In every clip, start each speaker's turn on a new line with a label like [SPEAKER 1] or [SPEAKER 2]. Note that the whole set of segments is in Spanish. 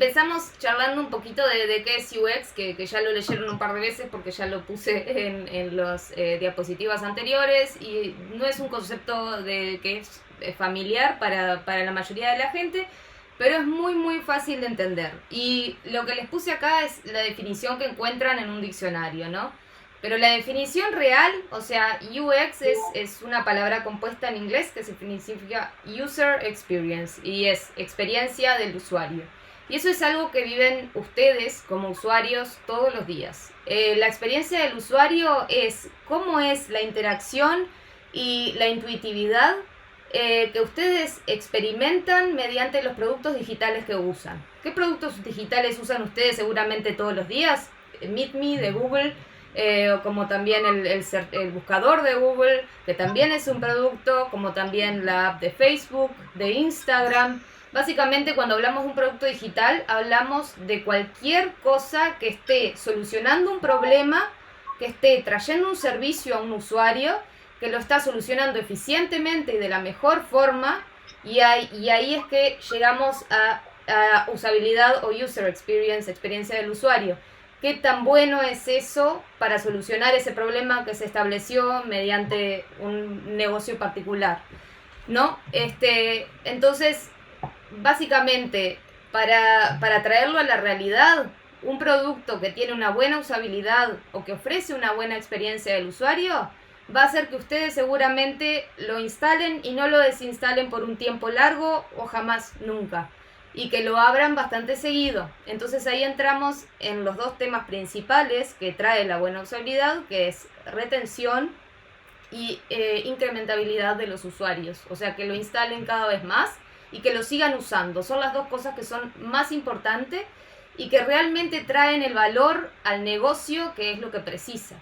[SPEAKER 1] empezamos charlando un poquito de qué es UX, que ya lo leyeron un par de veces porque ya lo puse en los diapositivas anteriores, y no es un concepto que es familiar para la mayoría de la gente, pero es muy muy fácil de entender. Y lo que les puse acá es la definición que encuentran en un diccionario, ¿no? Pero la definición real, o sea, UX es una palabra compuesta en inglés que significa User Experience y es experiencia del usuario. Y eso es algo que viven ustedes como usuarios todos los días. La experiencia del usuario es cómo es la interacción y la intuitividad que ustedes experimentan mediante los productos digitales que usan. ¿Qué productos digitales usan ustedes seguramente todos los días? Meet Me de Google, como también el buscador de Google, que también es un producto, como también la app de Facebook, de Instagram. Básicamente, cuando hablamos de un producto digital, hablamos de cualquier cosa que esté solucionando un problema, que esté trayendo un servicio a un usuario, que lo está solucionando eficientemente y de la mejor forma, y ahí es que llegamos a usabilidad o user experience, experiencia del usuario. ¿Qué tan bueno es eso para solucionar ese problema que se estableció mediante un negocio particular? ¿No? Entonces, básicamente, para traerlo a la realidad, un producto que tiene una buena usabilidad o que ofrece una buena experiencia del usuario va a hacer que ustedes seguramente lo instalen y no lo desinstalen por un tiempo largo o jamás nunca, y que lo abran bastante seguido. Entonces ahí entramos en los dos temas principales que trae la buena usabilidad, que es retención y incrementabilidad de los usuarios, o sea, que lo instalen cada vez más y que lo sigan usando. Son las dos cosas que son más importantes y que realmente traen el valor al negocio, que es lo que precisa.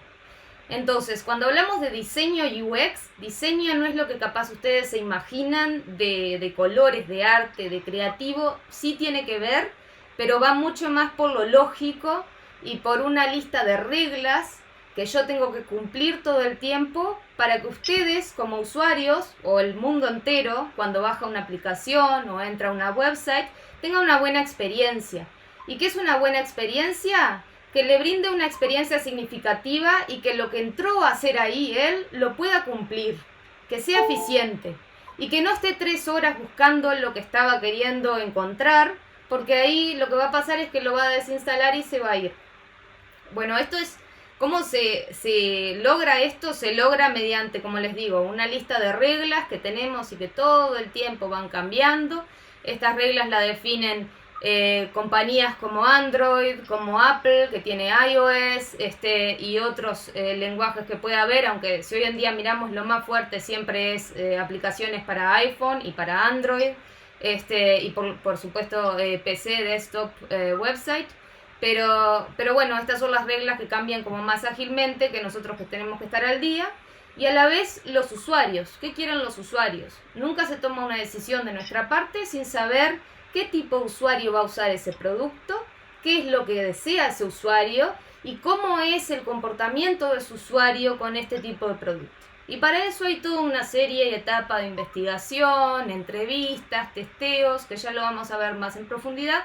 [SPEAKER 1] Entonces, cuando hablamos de diseño UX, diseño no es lo que capaz ustedes se imaginan de colores, de arte, de creativo, sí tiene que ver, pero va mucho más por lo lógico y por una lista de reglas que yo tengo que cumplir todo el tiempo para que ustedes como usuarios o el mundo entero, cuando baja una aplicación o entra a una website, tengan una buena experiencia. ¿Y qué es una buena experiencia? Que le brinde una experiencia significativa y que lo que entró a hacer ahí él lo pueda cumplir, que sea eficiente y que no esté 3 horas buscando lo que estaba queriendo encontrar, porque ahí lo que va a pasar es que lo va a desinstalar y se va a ir. Bueno, esto es cómo se logra esto. Se logra mediante, como les digo, una lista de reglas que tenemos y que todo el tiempo van cambiando. Estas reglas la definen compañías como Android, como Apple, que tiene iOS, y otros lenguajes que puede haber, aunque si hoy en día miramos lo más fuerte siempre es aplicaciones para iPhone y para Android, y por supuesto PC, desktop, website. Pero bueno, estas son las reglas que cambian como más ágilmente, que nosotros que tenemos que estar al día. Y a la vez los usuarios. ¿Qué quieren los usuarios? Nunca se toma una decisión de nuestra parte sin saber qué tipo de usuario va a usar ese producto, qué es lo que desea ese usuario y cómo es el comportamiento de su usuario con este tipo de producto. Y para eso hay toda una serie y etapa de investigación, entrevistas, testeos, que ya lo vamos a ver más en profundidad,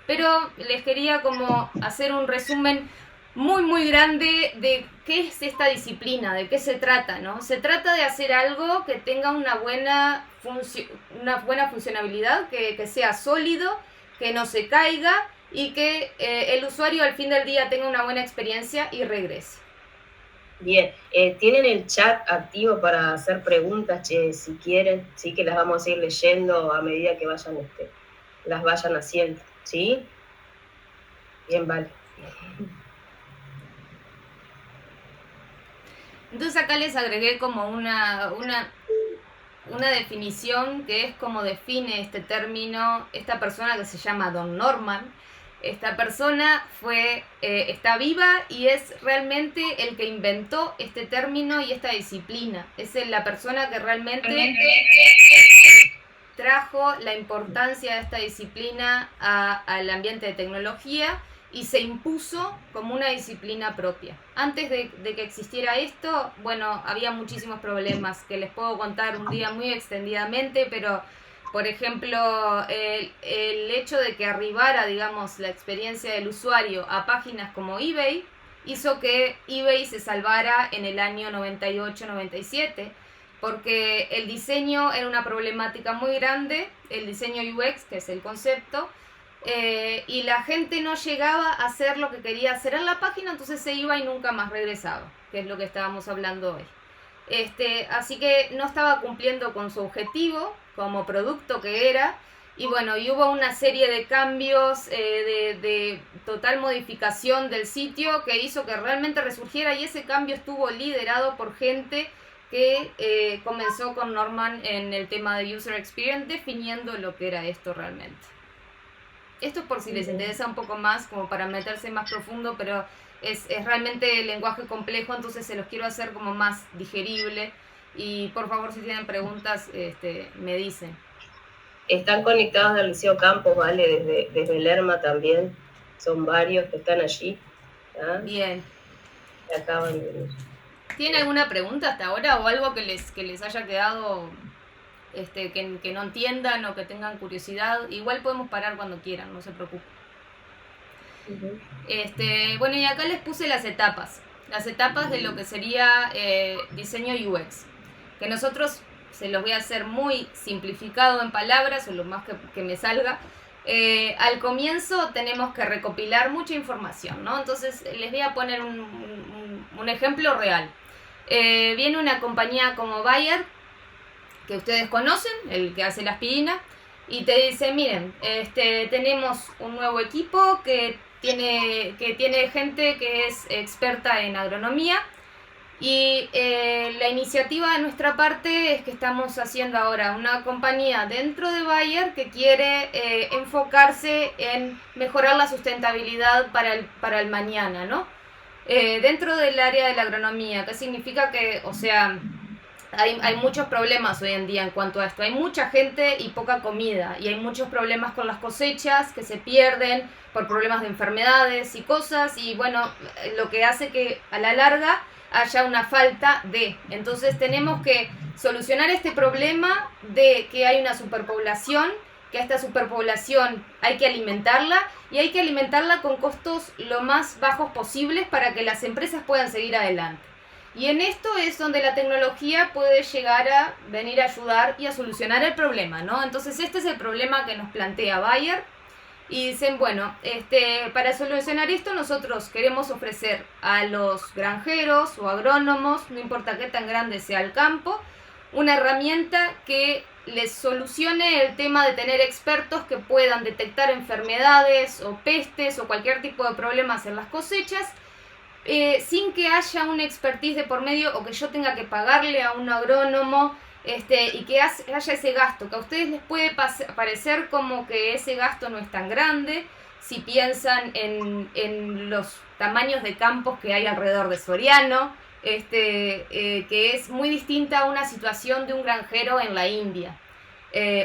[SPEAKER 1] pero les quería como hacer un resumen muy muy grande de qué es esta disciplina, de qué se trata, ¿no? Se trata de hacer algo que tenga una buena funcionabilidad, que sea sólido, que no se caiga y que el usuario al fin del día tenga una buena experiencia y regrese.
[SPEAKER 2] Bien, tienen el chat activo para hacer preguntas, si quieren, sí, que las vamos a ir leyendo a medida que las vayan haciendo, ¿sí? Bien, vale.
[SPEAKER 1] Entonces acá les agregué como una definición que es como define este término esta persona que se llama Don Norman. Esta persona está viva y es realmente el que inventó este término y esta disciplina. Es la persona que realmente trajo la importancia de esta disciplina al ambiente de tecnología y se impuso como una disciplina propia. Antes de que existiera esto, bueno, había muchísimos problemas que les puedo contar un día muy extendidamente, pero Por ejemplo, el hecho de que arribara, digamos, la experiencia del usuario a páginas como eBay hizo que eBay se salvara en el año 98-97, porque el diseño era una problemática muy grande, el diseño UX, que es el concepto, y la gente no llegaba a hacer lo que quería hacer en la página, entonces se iba y nunca más regresaba, que es lo que estábamos hablando hoy. Así que no estaba cumpliendo con su objetivo como producto que era, y bueno, y hubo una serie de cambios, de total modificación del sitio que hizo que realmente resurgiera, y ese cambio estuvo liderado por gente que comenzó con Norman en el tema de User Experience, definiendo lo que era esto realmente. Esto es por si les interesa un poco más, como para meterse más profundo, pero es realmente el lenguaje complejo, entonces se los quiero hacer como más digerible. Y por favor, si tienen preguntas, me dicen.
[SPEAKER 2] Están conectados del Liceo Campos, ¿vale? Desde Lerma también. Son varios que están allí. ¿Ah?
[SPEAKER 1] Bien.
[SPEAKER 2] Acaban de venir.
[SPEAKER 1] ¿Tienen alguna pregunta hasta ahora o algo que les haya quedado que no entiendan o que tengan curiosidad? Igual podemos parar cuando quieran, no se preocupen. Bueno, y acá les puse las etapas de lo que sería diseño UX, que nosotros se los voy a hacer muy simplificado en palabras o lo más que me salga. Al comienzo tenemos que recopilar mucha información, ¿no? Entonces les voy a poner un ejemplo real. Viene una compañía como Bayer, que ustedes conocen, el que hace la aspirina, y te dice, miren, tenemos un nuevo equipo que tiene gente que es experta en agronomía, y la iniciativa de nuestra parte es que estamos haciendo ahora una compañía dentro de Bayer que quiere enfocarse en mejorar la sustentabilidad para el mañana, ¿no? Dentro del área de la agronomía, que significa que, o sea, hay muchos problemas hoy en día en cuanto a esto. Hay mucha gente y poca comida, y hay muchos problemas con las cosechas que se pierden por problemas de enfermedades y cosas, y bueno, lo que hace que a la larga haya una falta de. Entonces tenemos que solucionar este problema de que hay una superpoblación, que a esta superpoblación hay que alimentarla, y hay que alimentarla con costos lo más bajos posibles para que las empresas puedan seguir adelante. Y en esto es donde la tecnología puede llegar a venir a ayudar y a solucionar el problema, ¿no? Entonces este es el problema que nos plantea Bayer, y dicen, bueno, para solucionar esto nosotros queremos ofrecer a los granjeros o agrónomos, no importa qué tan grande sea el campo, una herramienta que les solucione el tema de tener expertos que puedan detectar enfermedades o pestes o cualquier tipo de problemas en las cosechas, sin que haya una expertise de por medio o que yo tenga que pagarle a un agrónomo, y que haya ese gasto, que a ustedes les puede parecer como que ese gasto no es tan grande si piensan en los tamaños de campos que hay alrededor de Soriano, que es muy distinta a una situación de un granjero en la India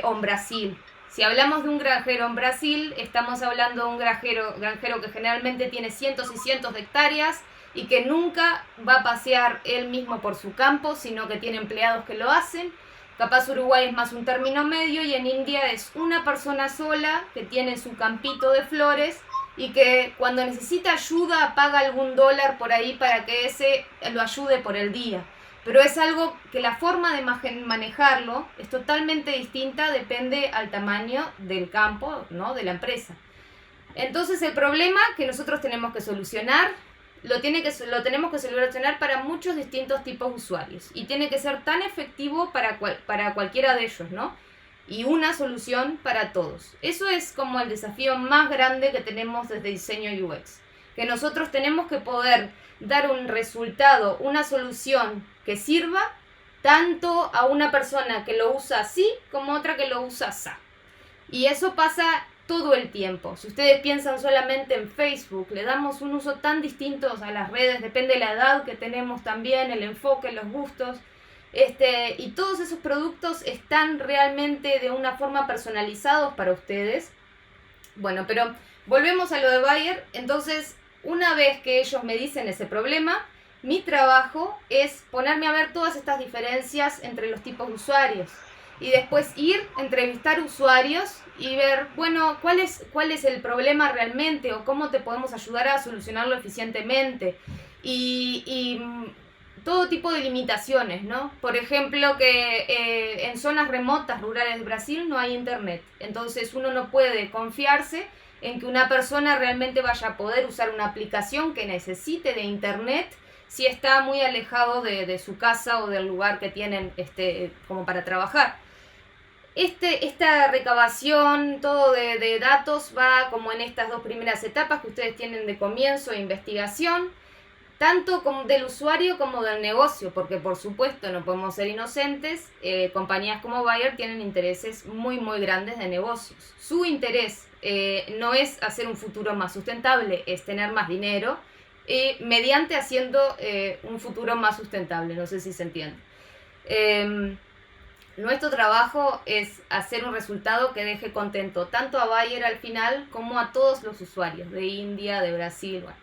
[SPEAKER 1] o en Brasil. Si hablamos de un granjero en Brasil, estamos hablando de un granjero que generalmente tiene cientos y cientos de hectáreas y que nunca va a pasear él mismo por su campo, sino que tiene empleados que lo hacen. Capaz Uruguay es más un término medio, y en India es una persona sola que tiene su campito de flores y que cuando necesita ayuda paga algún dólar por ahí para que ese lo ayude por el día. Pero es algo que la forma de manejarlo es totalmente distinta, depende al tamaño del campo, ¿no? De la empresa. Entonces el problema que nosotros tenemos que solucionar lo tenemos que solucionar para muchos distintos tipos de usuarios, y tiene que ser tan efectivo para cualquiera de ellos, ¿no? Y una solución para todos. Eso es como el desafío más grande que tenemos desde diseño UX, que nosotros tenemos que poder dar un resultado, una solución que sirva tanto a una persona que lo usa así como otra que lo usa así. Y eso pasa todo el tiempo. Si ustedes piensan solamente en Facebook, le damos un uso tan distinto a las redes, depende de la edad que tenemos también, el enfoque, los gustos, y todos esos productos están realmente de una forma personalizados para ustedes. Bueno, pero volvemos a lo de Bayer. Entonces, una vez que ellos me dicen ese problema, mi trabajo es ponerme a ver todas estas diferencias entre los tipos de usuarios. y después ir, entrevistar usuarios y ver, bueno, cuál es el problema realmente o cómo te podemos ayudar a solucionarlo eficientemente. Y todo tipo de limitaciones, ¿no? Por ejemplo, que en zonas remotas, rurales de Brasil no hay internet. Entonces uno no puede confiarse en que una persona realmente vaya a poder usar una aplicación que necesite de internet si está muy alejado de su casa o del lugar que tienen como para trabajar. Esta recabación, todo de datos va como en estas dos primeras etapas que ustedes tienen de comienzo e investigación, tanto como del usuario como del negocio, porque por supuesto no podemos ser inocentes, compañías como Bayer tienen intereses muy muy grandes de negocios. Su interés no es hacer un futuro más sustentable, es tener más dinero, mediante haciendo un futuro más sustentable, no sé si se entiende. Nuestro trabajo es hacer un resultado que deje contento tanto a Bayer al final como a todos los usuarios de India, de Brasil. Bueno.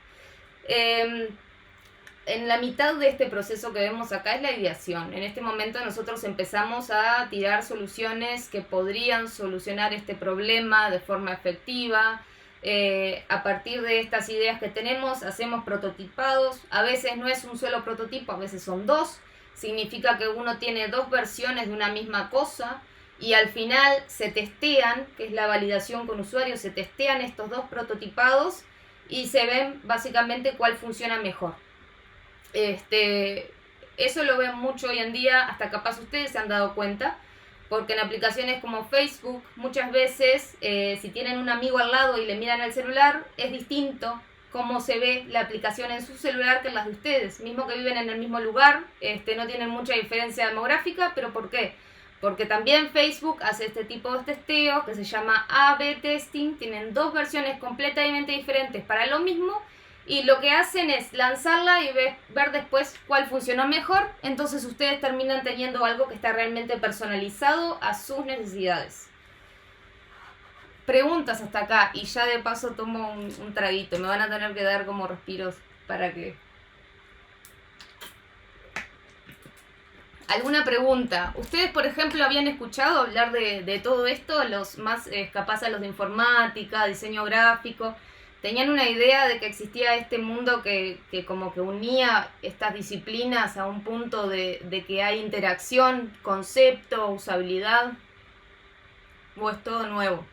[SPEAKER 1] En la mitad de este proceso que vemos acá es la ideación. En este momento nosotros empezamos a tirar soluciones que podrían solucionar este problema de forma efectiva. A partir de estas ideas que tenemos hacemos prototipados. A veces no es un solo prototipo, a veces son dos. Significa que uno tiene dos versiones de una misma cosa y al final se testean, que es la validación con usuarios, se testean estos dos prototipados y se ven básicamente cuál funciona mejor. Eso lo ven mucho hoy en día, hasta capaz ustedes se han dado cuenta, porque en aplicaciones como Facebook muchas veces si tienen un amigo al lado y le miran el celular es distinto cómo se ve la aplicación en su celular que en las de ustedes, mismo que viven en el mismo lugar, no tienen mucha diferencia demográfica, pero ¿por qué? Porque también Facebook hace este tipo de testeo que se llama A/B testing, tienen dos versiones completamente diferentes para lo mismo y lo que hacen es lanzarla y ver después cuál funcionó mejor, entonces ustedes terminan teniendo algo que está realmente personalizado a sus necesidades. Preguntas hasta acá y ya de paso tomo un traguito, me van a tener que dar como respiros para que... ¿Alguna pregunta? ¿Ustedes, por ejemplo, habían escuchado hablar de todo esto? Los más capaz a los de informática, diseño gráfico, ¿tenían una idea de que existía este mundo que como que unía estas disciplinas a un punto de que hay interacción, concepto, usabilidad? ¿O es todo nuevo?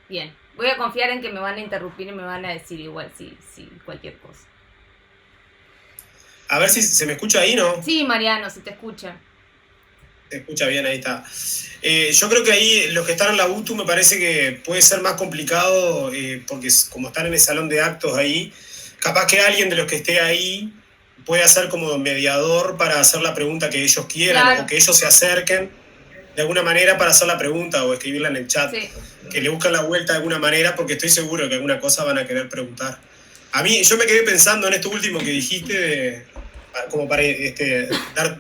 [SPEAKER 1] Bien, voy a confiar en que me van a interrumpir y me van a decir igual si cualquier cosa.
[SPEAKER 3] A ver si se me escucha ahí, ¿no?
[SPEAKER 1] Sí, Mariano, se te escucha.
[SPEAKER 3] Se escucha bien, ahí está. Yo creo que ahí los que están en la UTU me parece que puede ser más complicado porque como están en el salón de actos ahí, capaz que alguien de los que esté ahí puede hacer como mediador para hacer la pregunta que ellos quieran, claro, o que ellos se acerquen de alguna manera para hacer la pregunta o escribirla en el chat, sí, que le buscan la vuelta de alguna manera porque estoy seguro que alguna cosa van a querer preguntar. A mí, yo me quedé pensando en esto último que dijiste, como para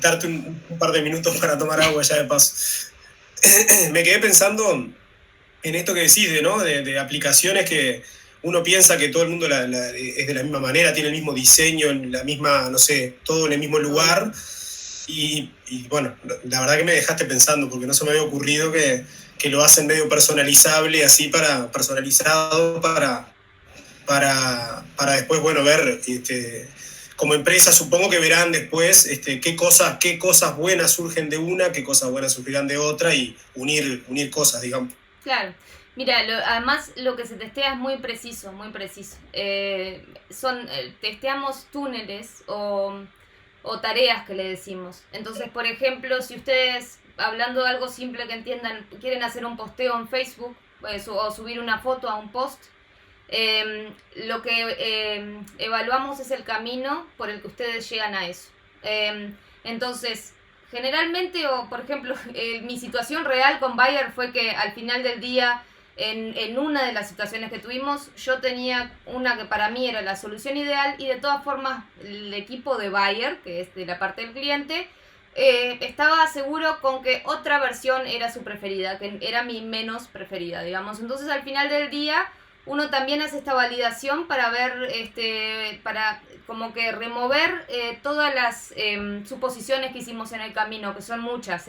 [SPEAKER 3] darte un par de minutos para tomar agua ya de paso. Me quedé pensando en esto que decís, ¿no? De aplicaciones que uno piensa que todo el mundo es de la misma manera, tiene el mismo diseño, la misma, no sé, todo en el mismo lugar. Y bueno, la verdad que me dejaste pensando, porque no se me había ocurrido que lo hacen medio personalizable, así personalizado para después, bueno, ver, como empresa supongo que verán después qué cosas buenas surgen de una, qué cosas buenas surgirán de otra y unir cosas, digamos.
[SPEAKER 1] Claro. Mira, además lo que se testea es muy preciso, muy preciso. Testeamos túneles o tareas que le decimos. Entonces, por ejemplo, si ustedes, hablando de algo simple que entiendan, quieren hacer un posteo en Facebook o subir una foto a un post, lo que evaluamos es el camino por el que ustedes llegan a eso. Entonces, generalmente, o por ejemplo, mi situación real con Bayer fue que al final del día, en una de las situaciones que tuvimos, yo tenía una que para mí era la solución ideal y de todas formas el equipo de Bayer, que es de la parte del cliente, estaba seguro con que otra versión era su preferida, que era mi menos preferida, digamos. Entonces al final del día uno también hace esta validación para ver, para como que remover todas las suposiciones que hicimos en el camino, que son muchas,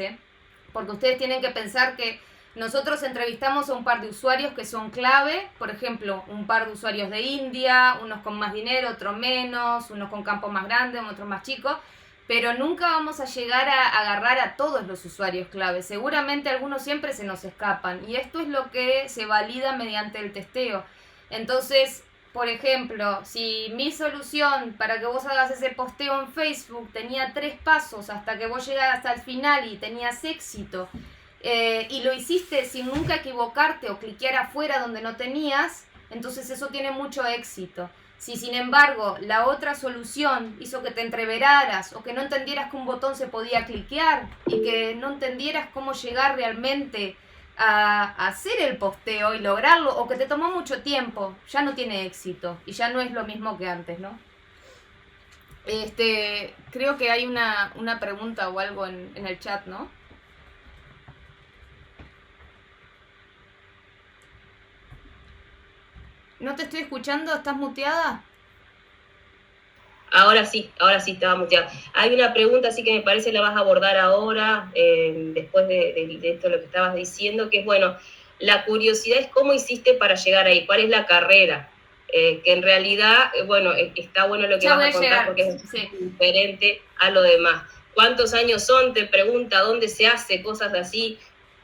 [SPEAKER 1] porque ustedes tienen que pensar que nosotros entrevistamos a un par de usuarios que son clave, por ejemplo, un par de usuarios de India, unos con más dinero, otros menos, unos con campo más grande, otros más chicos, pero nunca vamos a llegar a agarrar a todos los usuarios clave. Seguramente algunos siempre se nos escapan y esto es lo que se valida mediante el testeo. Entonces, por ejemplo, si mi solución para que vos hagas ese posteo en Facebook tenía 3 pasos hasta que vos llegas hasta el final y tenías éxito, y lo hiciste sin nunca equivocarte o cliquear afuera donde no tenías, entonces eso tiene mucho éxito. Si sin embargo la otra solución hizo que te entreveraras o que no entendieras que un botón se podía cliquear y que no entendieras cómo llegar realmente a hacer el posteo y lograrlo, o que te tomó mucho tiempo, ya no tiene éxito y ya no es lo mismo que antes, ¿no? Creo que hay una pregunta o algo en el chat, ¿no? ¿No te estoy escuchando? ¿Estás muteada?
[SPEAKER 2] Ahora sí, estaba muteada. Hay una pregunta, así que me parece la vas a abordar ahora, después de esto lo que estabas diciendo, que es, bueno, la curiosidad es cómo hiciste para llegar ahí, cuál es la carrera, que en realidad, bueno, está bueno lo que vas a contar porque es diferente a lo demás. ¿Cuántos años son? Te pregunta, ¿dónde se hace? Cosas así.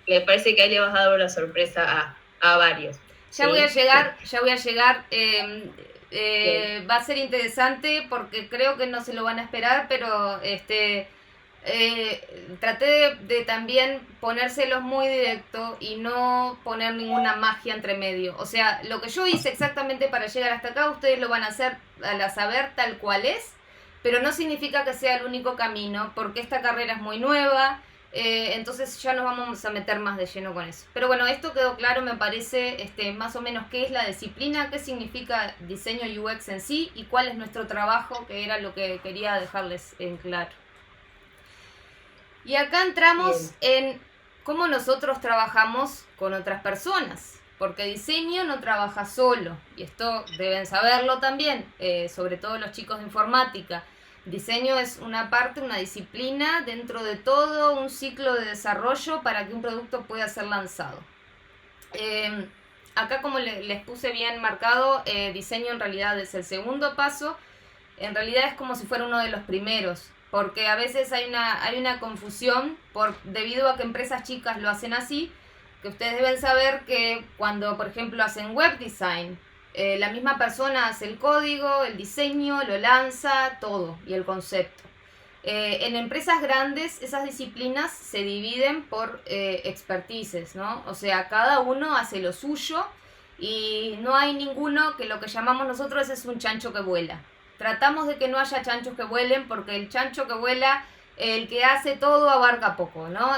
[SPEAKER 2] Me parece que ahí le vas a dar una sorpresa a varios.
[SPEAKER 1] Ya voy a llegar. Va a ser interesante porque creo que no se lo van a esperar, pero traté de también ponérselos muy directo y no poner ninguna magia entre medio. O sea, lo que yo hice exactamente para llegar hasta acá, ustedes lo van a hacer al saber tal cual es, pero no significa que sea el único camino, porque esta carrera es muy nueva. Entonces ya nos vamos a meter más de lleno con eso. Pero bueno, esto quedó claro, me parece, más o menos qué es la disciplina, qué significa diseño UX en sí y cuál es nuestro trabajo, que era lo que quería dejarles en claro. Y acá entramos en cómo nosotros trabajamos con otras personas, porque diseño no trabaja solo, y esto deben saberlo también, sobre todo los chicos de informática. Diseño es una parte, una disciplina dentro de todo un ciclo de desarrollo para que un producto pueda ser lanzado. Acá, como les puse bien marcado, diseño en realidad es el segundo paso. En realidad es como si fuera uno de los primeros, porque a veces hay una confusión debido a que empresas chicas lo hacen así, que ustedes deben saber que cuando, por ejemplo, hacen web design, la misma persona hace el código, el diseño, lo lanza, todo, y el concepto. En empresas grandes esas disciplinas se dividen por expertices, ¿no? O sea, cada uno hace lo suyo y no hay ninguno que lo que llamamos nosotros es un chancho que vuela. Tratamos de que no haya chanchos que vuelen, porque el chancho que vuela, el que hace todo, abarca poco, ¿no?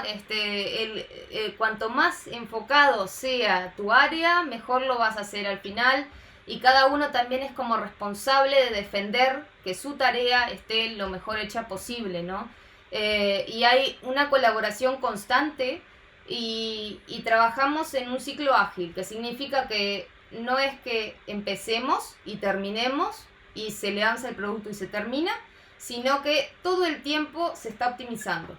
[SPEAKER 1] Cuanto más enfocado sea tu área, mejor lo vas a hacer al final. Y cada uno también es como responsable de defender que su tarea esté lo mejor hecha posible, ¿no? Y hay una colaboración constante y trabajamos en un ciclo ágil, que significa que no es que empecemos y terminemos y se lanza el producto y se termina, sino que todo el tiempo se está optimizando.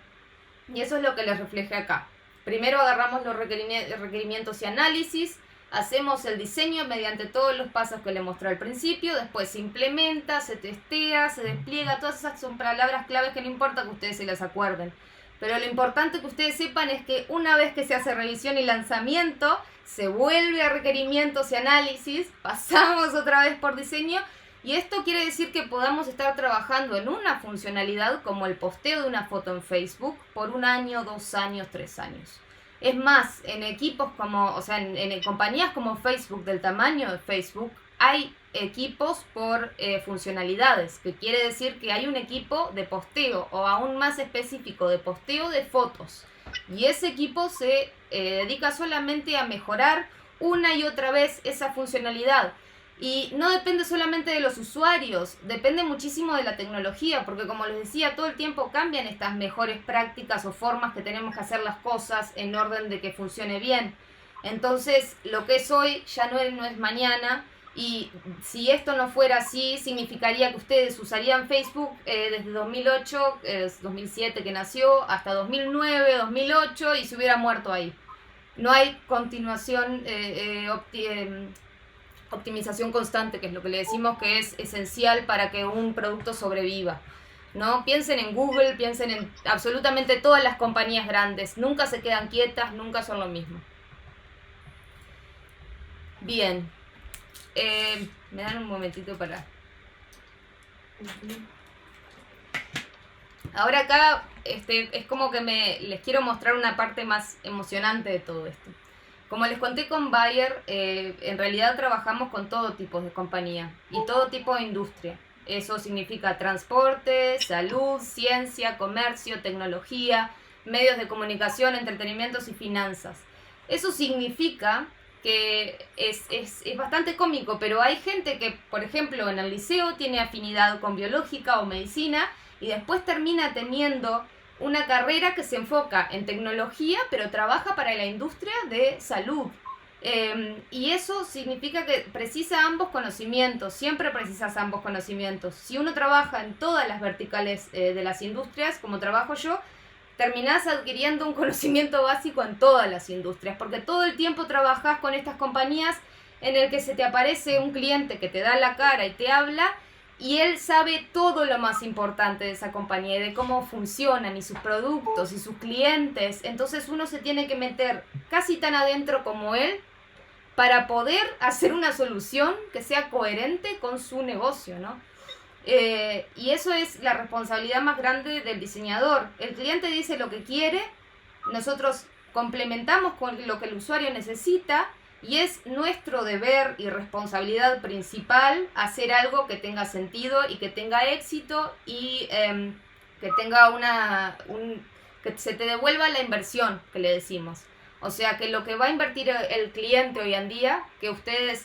[SPEAKER 1] Y eso es lo que les refleja acá. Primero agarramos los requerimientos y análisis, hacemos el diseño mediante todos los pasos que les mostré al principio, después se implementa, se testea, se despliega, todas esas son palabras claves que no importa que ustedes se las acuerden. Pero lo importante que ustedes sepan es que una vez que se hace revisión y lanzamiento, se vuelve a requerimientos y análisis, pasamos otra vez por diseño, y esto quiere decir que podamos estar trabajando en una funcionalidad como el posteo de una foto en Facebook por 1 año, 2 años, 3 años. Es más, en equipos como, o sea, en compañías como Facebook, del tamaño de Facebook, hay equipos por funcionalidades, que quiere decir que hay un equipo de posteo, o aún más específico, de posteo de fotos. Y ese equipo se dedica solamente a mejorar una y otra vez esa funcionalidad. Y no depende solamente de los usuarios, depende muchísimo de la tecnología, porque como les decía, todo el tiempo cambian estas mejores prácticas o formas que tenemos que hacer las cosas en orden de que funcione bien. Entonces, lo que es hoy ya no es mañana, y si esto no fuera así, significaría que ustedes usarían Facebook desde 2008, 2007 que nació, hasta 2009, 2008, y se hubiera muerto ahí. No hay continuación, optimización constante, que es lo que le decimos que es esencial para que un producto sobreviva, ¿no? Piensen en Google, piensen en absolutamente todas las compañías grandes. Nunca se quedan quietas, nunca son lo mismo. Bien. Me dan un momentito para... Ahora acá es como que les quiero mostrar una parte más emocionante de todo esto. Como les conté con Bayer, en realidad trabajamos con todo tipo de compañía y todo tipo de industria. Eso significa transporte, salud, ciencia, comercio, tecnología, medios de comunicación, entretenimientos y finanzas. Eso significa que es bastante cómico, pero hay gente que, por ejemplo, en el liceo tiene afinidad con biológica o medicina y después termina teniendo una carrera que se enfoca en tecnología, pero trabaja para la industria de salud. Y eso significa que precisa ambos conocimientos, siempre precisas ambos conocimientos. Si uno trabaja en todas las verticales de las industrias, como trabajo yo, terminás adquiriendo un conocimiento básico en todas las industrias, porque todo el tiempo trabajás con estas compañías en el que se te aparece un cliente que te da la cara y te habla, y él sabe todo lo más importante de esa compañía y de cómo funcionan y sus productos y sus clientes. Entonces uno se tiene que meter casi tan adentro como él para poder hacer una solución que sea coherente con su negocio, ¿no? Y eso es la responsabilidad más grande del diseñador. El cliente dice lo que quiere, nosotros complementamos con lo que el usuario necesita, y es nuestro deber y responsabilidad principal hacer algo que tenga sentido y que tenga éxito y que tenga que se te devuelva la inversión que le decimos. O sea, que lo que va a invertir el cliente hoy en día, que a ustedes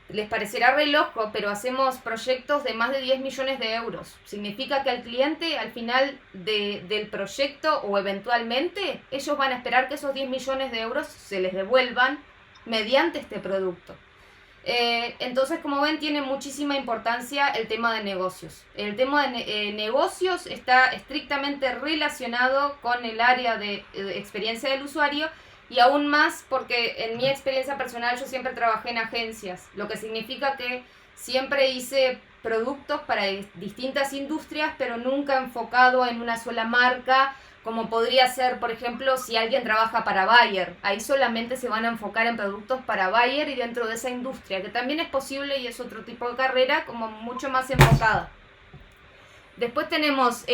[SPEAKER 1] les parecerá re loco, pero hacemos proyectos de más de 10 millones de euros. Significa que al cliente, al final del proyecto o eventualmente, ellos van a esperar que esos 10 millones de euros se les devuelvan mediante este producto. Entonces, como ven, tiene muchísima importancia el tema de negocios. El tema de negocios está estrictamente relacionado con el área de experiencia del usuario, y aún más porque en mi experiencia personal yo siempre trabajé en agencias, lo que significa que siempre hice productos para distintas industrias, pero nunca enfocado en una sola marca, como podría ser, por ejemplo, si alguien trabaja para Bayer. Ahí solamente se van a enfocar en productos para Bayer y dentro de esa industria, que también es posible y es otro tipo de carrera como mucho más enfocada. Después tenemos,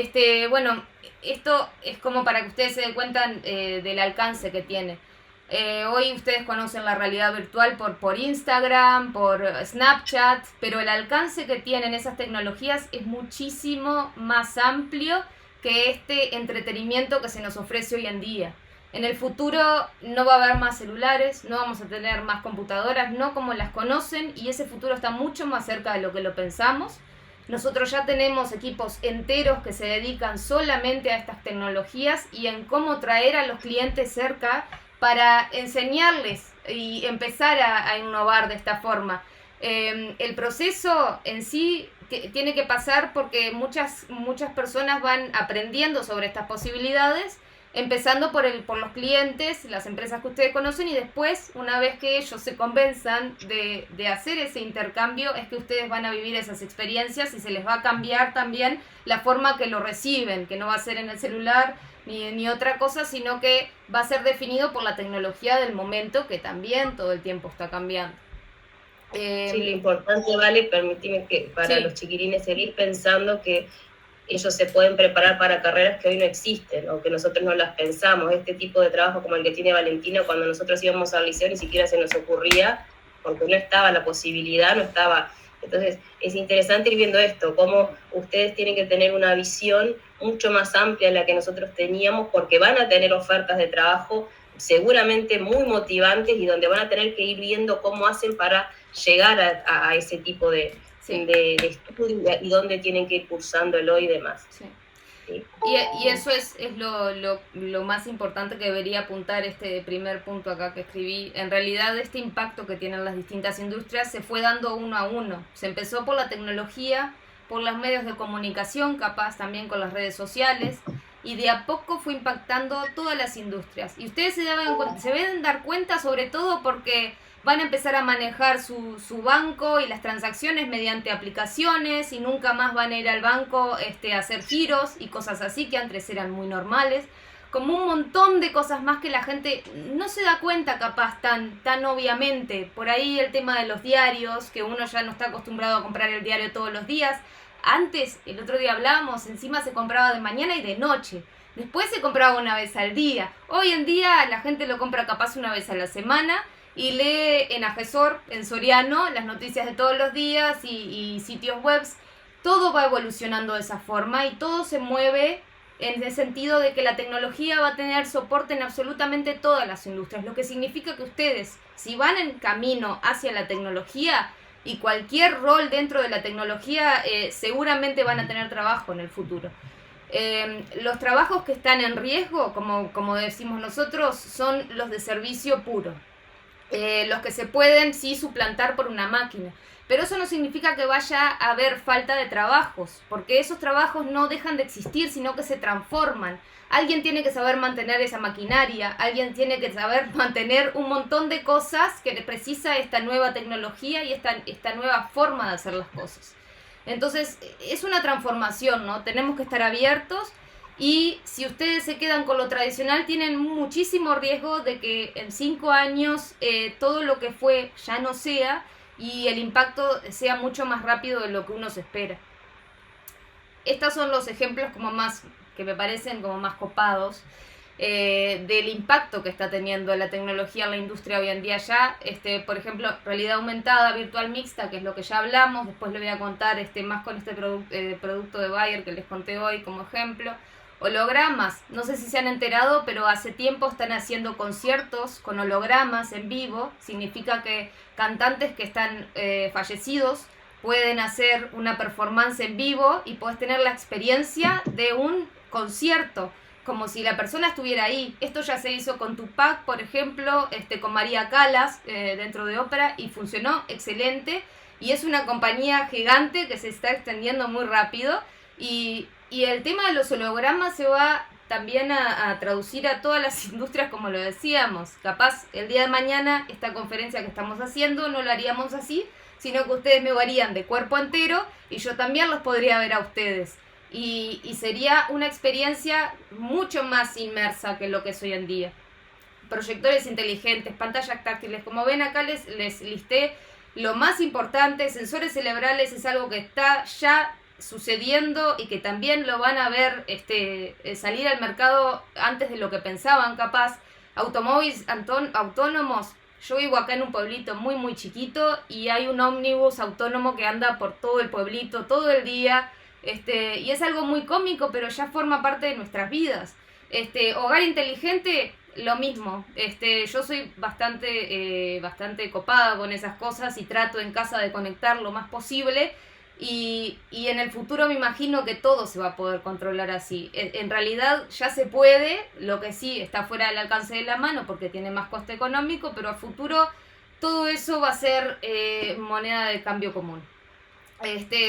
[SPEAKER 1] bueno, esto es como para que ustedes se den cuenta del alcance que tiene. Hoy ustedes conocen la realidad virtual por Instagram, por Snapchat, pero el alcance que tienen esas tecnologías es muchísimo más amplio que este entretenimiento que se nos ofrece hoy en día. En el futuro no va a haber más celulares, no vamos a tener más computadoras, no como las conocen, y ese futuro está mucho más cerca de lo que lo pensamos. Nosotros ya tenemos equipos enteros que se dedican solamente a estas tecnologías y en cómo traer a los clientes cerca para enseñarles y empezar a innovar de esta forma. El proceso en sí tiene que pasar porque muchas personas van aprendiendo sobre estas posibilidades, empezando por los clientes, las empresas que ustedes conocen, y después, una vez que ellos se convenzan de hacer ese intercambio, es que ustedes van a vivir esas experiencias y se les va a cambiar también la forma que lo reciben, que no va a ser en el celular ni otra cosa, sino que va a ser definido por la tecnología del momento, que también todo el tiempo está cambiando.
[SPEAKER 2] Sí, lo importante, Vale, permíteme que para los chiquirines seguir pensando que ellos se pueden preparar para carreras que hoy no existen o que nosotros no las pensamos. Este tipo de trabajo como el que tiene Valentina, cuando nosotros íbamos al liceo ni siquiera se nos ocurría, porque no estaba la posibilidad, no estaba. Entonces es interesante ir viendo esto, cómo ustedes tienen que tener una visión mucho más amplia de la que nosotros teníamos, porque van a tener ofertas de trabajo seguramente muy motivantes y donde van a tener que ir viendo cómo hacen para llegar a ese tipo de estudio y dónde tienen que ir cursándolo y demás.
[SPEAKER 1] Sí.
[SPEAKER 2] ¿sí?
[SPEAKER 1] Y eso es lo más importante que debería apuntar este primer punto acá que escribí. En realidad este impacto que tienen las distintas industrias se fue dando uno a uno. Se empezó por la tecnología, por los medios de comunicación, capaz también con las redes sociales, y de a poco fue impactando todas las industrias. Y ustedes se deben dar cuenta sobre todo porque van a empezar a manejar su banco y las transacciones mediante aplicaciones y nunca más van a ir al banco a hacer giros y cosas así que antes eran muy normales. Como un montón de cosas más que la gente no se da cuenta capaz tan obviamente. Por ahí el tema de los diarios, que uno ya no está acostumbrado a comprar el diario todos los días. Antes, el otro día hablábamos, encima se compraba de mañana y de noche. Después se compraba una vez al día. Hoy en día la gente lo compra capaz una vez a la semana y lee en Agesor, en Soriano, las noticias de todos los días y sitios webs. Todo va evolucionando de esa forma y todo se mueve en el sentido de que la tecnología va a tener soporte en absolutamente todas las industrias, lo que significa que ustedes, si van en camino hacia la tecnología y cualquier rol dentro de la tecnología, seguramente van a tener trabajo en el futuro. Los trabajos que están en riesgo, como decimos nosotros, son los de servicio puro. Los que se pueden sí suplantar por una máquina. Pero eso no significa que vaya a haber falta de trabajos, porque esos trabajos no dejan de existir, sino que se transforman. Alguien tiene que saber mantener esa maquinaria, alguien tiene que saber mantener un montón de cosas que precisa esta nueva tecnología y esta nueva forma de hacer las cosas. Entonces, es una transformación, ¿no? Tenemos que estar abiertos. Y si ustedes se quedan con lo tradicional, tienen muchísimo riesgo de que en 5 años todo lo que fue ya no sea y el impacto sea mucho más rápido de lo que uno se espera. Estos son los ejemplos como más que me parecen como más copados del impacto que está teniendo la tecnología en la industria hoy en día ya. Por ejemplo, realidad aumentada, virtual mixta, que es lo que ya hablamos. Después le voy a contar más con este producto de Bayer que les conté hoy como ejemplo. Hologramas, no sé si se han enterado, pero hace tiempo están haciendo conciertos con hologramas en vivo. Significa que cantantes que están fallecidos pueden hacer una performance en vivo y puedes tener la experiencia de un concierto, como si la persona estuviera ahí. Esto ya se hizo con Tupac, por ejemplo, con María Callas dentro de ópera y funcionó excelente. Y es una compañía gigante que se está extendiendo muy rápido y el tema de los hologramas se va también a traducir a todas las industrias, como lo decíamos. Capaz el día de mañana esta conferencia que estamos haciendo no la haríamos así, sino que ustedes me verían de cuerpo entero y yo también los podría ver a ustedes. Y sería una experiencia mucho más inmersa que lo que es hoy en día. Proyectores inteligentes, pantallas táctiles, como ven acá les listé lo más importante. Sensores cerebrales es algo que está ya sucediendo y que también lo van a ver salir al mercado antes de lo que pensaban capaz. Automóviles autónomos. Yo vivo acá en un pueblito muy muy chiquito y hay un ómnibus autónomo que anda por todo el pueblito todo el día, y es algo muy cómico, pero ya forma parte de nuestras vidas. Hogar inteligente, lo mismo. Yo soy bastante copada con esas cosas y trato en casa de conectar lo más posible. Y en el futuro me imagino que todo se va a poder controlar así. En realidad ya se puede, lo que sí está fuera del alcance de la mano porque tiene más coste económico, pero a futuro todo eso va a ser moneda de cambio común.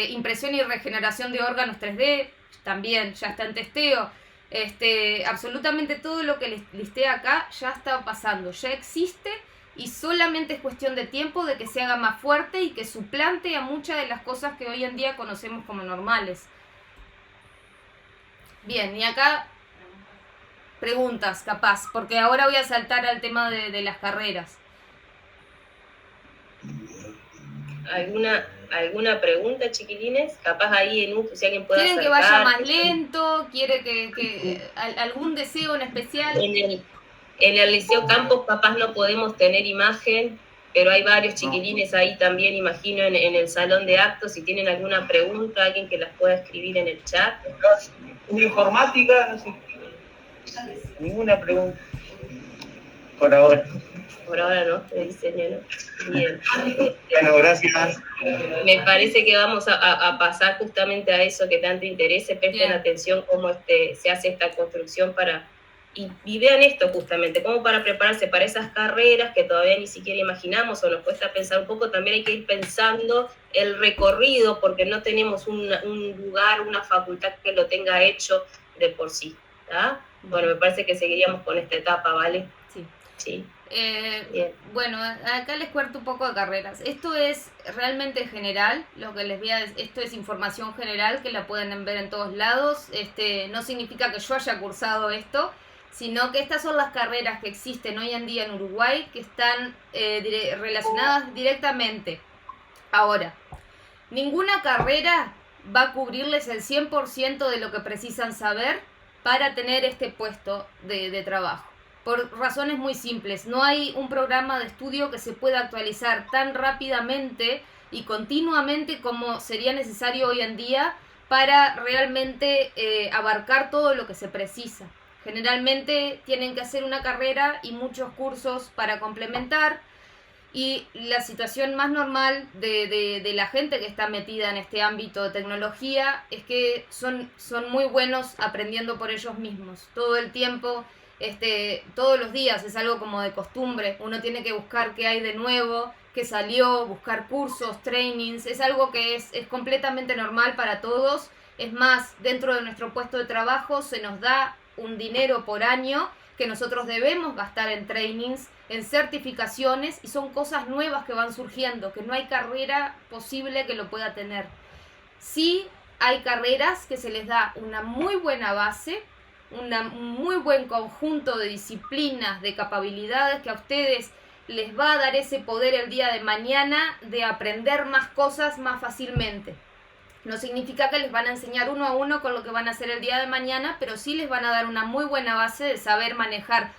[SPEAKER 1] Impresión y regeneración de órganos 3D también ya está en testeo. Absolutamente todo lo que les listé acá ya está pasando, ya existe. Y solamente es cuestión de tiempo de que se haga más fuerte y que suplante a muchas de las cosas que hoy en día conocemos como normales. Bien, y acá preguntas, capaz, porque ahora voy a saltar al tema de las carreras.
[SPEAKER 2] ¿Alguna pregunta, chiquilines? Capaz ahí en un, si alguien puede
[SPEAKER 1] ¿Quieren
[SPEAKER 2] acercar,
[SPEAKER 1] que vaya más lento? ¿Quiere que algún deseo en especial?
[SPEAKER 2] En el Liceo Campos capaz no podemos tener imagen, pero hay varios chiquilines ahí también, imagino, en el salón de actos. Si tienen alguna pregunta, alguien que las pueda escribir en el chat.
[SPEAKER 4] En informática, no sé. Ninguna pregunta. Por ahora.
[SPEAKER 2] Por ahora no, de diseño no. Bien.
[SPEAKER 4] Bueno, gracias.
[SPEAKER 2] Me parece que vamos a pasar justamente a eso que tanto interese, presten atención cómo se hace esta construcción y vean esto justamente, como para prepararse para esas carreras que todavía ni siquiera imaginamos o nos cuesta pensar un poco. También hay que ir pensando el recorrido, porque no tenemos un lugar, una facultad que lo tenga hecho de por sí, ¿tá? Bueno, me parece que seguiríamos con esta etapa, ¿vale?
[SPEAKER 1] Sí.
[SPEAKER 2] Sí.
[SPEAKER 1] Bueno, acá les cuento un poco de carreras. Esto es realmente general, lo que les voy a decir, esto es información general que la pueden ver en todos lados. No significa que yo haya cursado esto, sino que estas son las carreras que existen hoy en día en Uruguay que están relacionadas directamente. Ahora, ninguna carrera va a cubrirles el 100% de lo que precisan saber para tener este puesto de trabajo. Por razones muy simples, no hay un programa de estudio que se pueda actualizar tan rápidamente y continuamente como sería necesario hoy en día para realmente abarcar todo lo que se precisa. Generalmente tienen que hacer una carrera y muchos cursos para complementar, y la situación más normal de la gente que está metida en este ámbito de tecnología es que son muy buenos aprendiendo por ellos mismos. Todo el tiempo, todos los días es algo como de costumbre. Uno tiene que buscar qué hay de nuevo, qué salió, buscar cursos, trainings. Es algo que es completamente normal para todos. Es más, dentro de nuestro puesto de trabajo se nos da un dinero por año que nosotros debemos gastar en trainings, en certificaciones, y son cosas nuevas que van surgiendo, que no hay carrera posible que lo pueda tener. Sí hay carreras que se les da una muy buena base, un muy buen conjunto de disciplinas, de capacidades que a ustedes les va a dar ese poder el día de mañana de aprender más cosas más fácilmente. No significa que les van a enseñar uno a uno con lo que van a hacer el día de mañana, pero sí les van a dar una muy buena base de saber manejar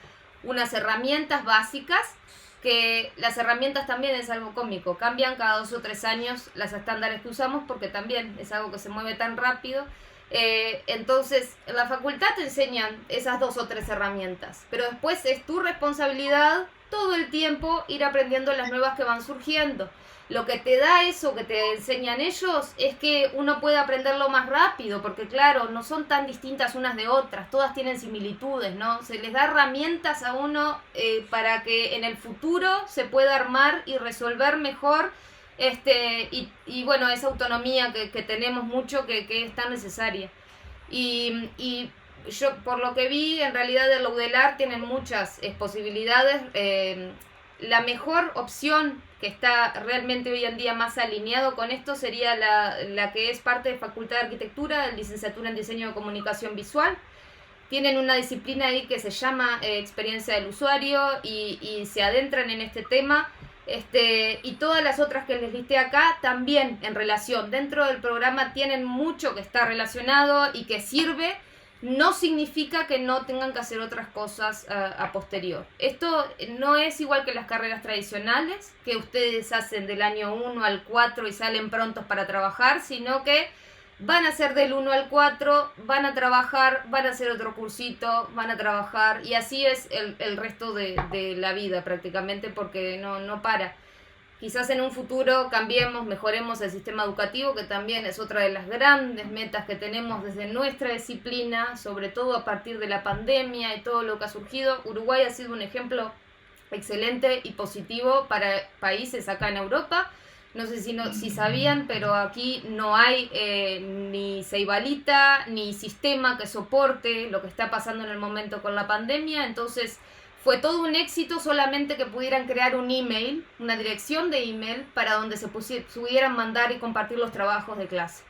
[SPEAKER 1] unas herramientas básicas, que las herramientas también es algo cómico, cambian cada 2 o 3 años las estándares que usamos, porque también es algo que se mueve tan rápido. Entonces en la facultad te enseñan esas 2 o 3 herramientas, pero después es tu responsabilidad todo el tiempo ir aprendiendo las nuevas que van surgiendo. Lo que te da eso que te enseñan ellos es que uno puede aprenderlo más rápido, porque claro, no son tan distintas unas de otras, todas tienen similitudes, ¿no? Se les da herramientas a uno para que en el futuro se pueda armar y resolver mejor, y bueno, esa autonomía que tenemos mucho, que es tan necesaria. Y yo, por lo que vi, en realidad el UDELAR tienen muchas posibilidades. La mejor opción que está realmente hoy en día más alineado con esto sería la que es parte de Facultad de Arquitectura, de licenciatura en Diseño de Comunicación Visual. Tienen una disciplina ahí que se llama Experiencia del Usuario, y se adentran en este tema. Y todas las otras que les listé acá también en relación. Dentro del programa tienen mucho que está relacionado y que sirve. No significa que no tengan que hacer otras cosas a posterior. Esto no es igual que las carreras tradicionales, que ustedes hacen del año 1 al 4 y salen prontos para trabajar, sino que van a hacer del 1 al 4, van a trabajar, van a hacer otro cursito, van a trabajar, y así es el resto de la vida prácticamente, porque no para. Quizás en un futuro cambiemos, mejoremos el sistema educativo, que también es otra de las grandes metas que tenemos desde nuestra disciplina, sobre todo a partir de la pandemia y todo lo que ha surgido. Uruguay ha sido un ejemplo excelente y positivo para países acá en Europa. No sé si sabían, pero aquí no hay ni ceibalita ni sistema que soporte lo que está pasando en el momento con la pandemia. Entonces fue todo un éxito solamente que pudieran crear un email, una dirección de email para donde se pudieran mandar y compartir los trabajos de clase.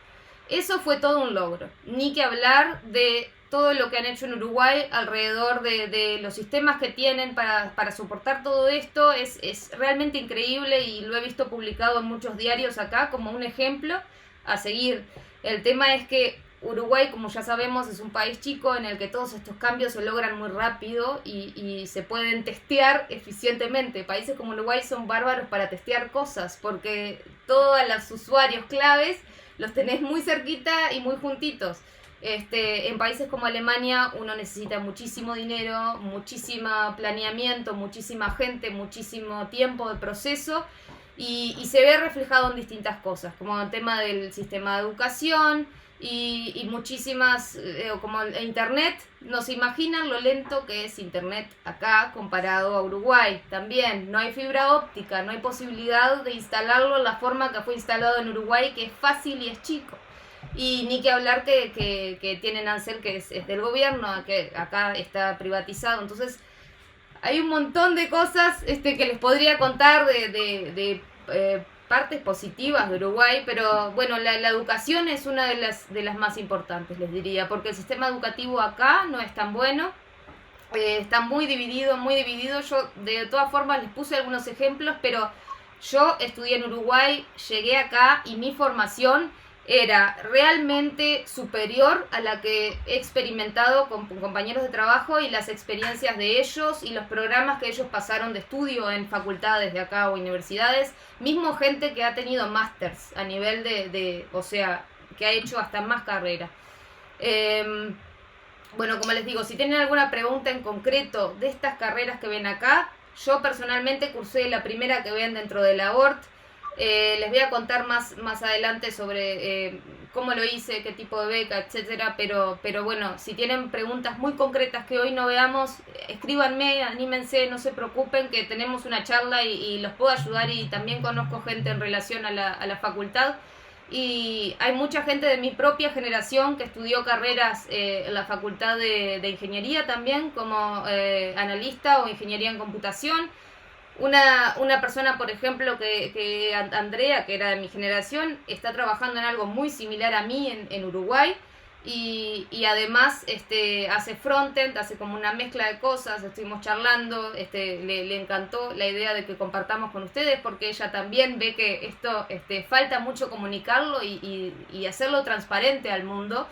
[SPEAKER 1] Eso fue todo un logro. Ni que hablar de todo lo que han hecho en Uruguay alrededor de los sistemas que tienen para soportar todo esto. Es realmente increíble, y lo he visto publicado en muchos diarios acá como un ejemplo a seguir. El tema es que Uruguay, como ya sabemos, es un país chico en el que todos estos cambios se logran muy rápido y se pueden testear eficientemente. Países como Uruguay son bárbaros para testear cosas, porque todos los usuarios claves los tenés muy cerquita y muy juntitos. En países como Alemania uno necesita muchísimo dinero, muchísimo planeamiento, muchísima gente, muchísimo tiempo de proceso y se ve reflejado en distintas cosas, como el tema del sistema de educación y muchísimas, como Internet. No se imaginan lo lento que es Internet acá comparado a Uruguay. También no hay fibra óptica, no hay posibilidad de instalarlo en la forma que fue instalado en Uruguay, que es fácil y es chico. Y ni que hablar que tienen Ansel, que es del gobierno, que acá está privatizado. Entonces hay un montón de cosas que les podría contar de partes positivas de Uruguay, pero bueno, la educación es una de las más importantes, les diría, porque el sistema educativo acá no es tan bueno, está muy dividido, muy dividido. Yo de todas formas les puse algunos ejemplos, pero yo estudié en Uruguay, llegué acá y mi formación era realmente superior a la que he experimentado con compañeros de trabajo y las experiencias de ellos y los programas que ellos pasaron de estudio en facultades de acá o universidades, mismo gente que ha tenido másters a nivel o sea, que ha hecho hasta más carrera. Bueno, como les digo, si tienen alguna pregunta en concreto de estas carreras que ven acá, yo personalmente cursé la primera que ven dentro de la ORT. Les voy a contar más adelante sobre cómo lo hice, qué tipo de beca, etcétera, pero bueno, si tienen preguntas muy concretas que hoy no veamos, escríbanme, anímense, no se preocupen, que tenemos una charla y los puedo ayudar, y también conozco gente en relación a la facultad, y hay mucha gente de mi propia generación que estudió carreras en la facultad de ingeniería también, como analista o ingeniería en computación. Una persona, por ejemplo, que Andrea, que era de mi generación, está trabajando en algo muy similar a mí en Uruguay, y además hace frontend, hace como una mezcla de cosas. Estuvimos charlando, le encantó la idea de que compartamos con ustedes, porque ella también ve que esto falta mucho comunicarlo y hacerlo transparente al mundo.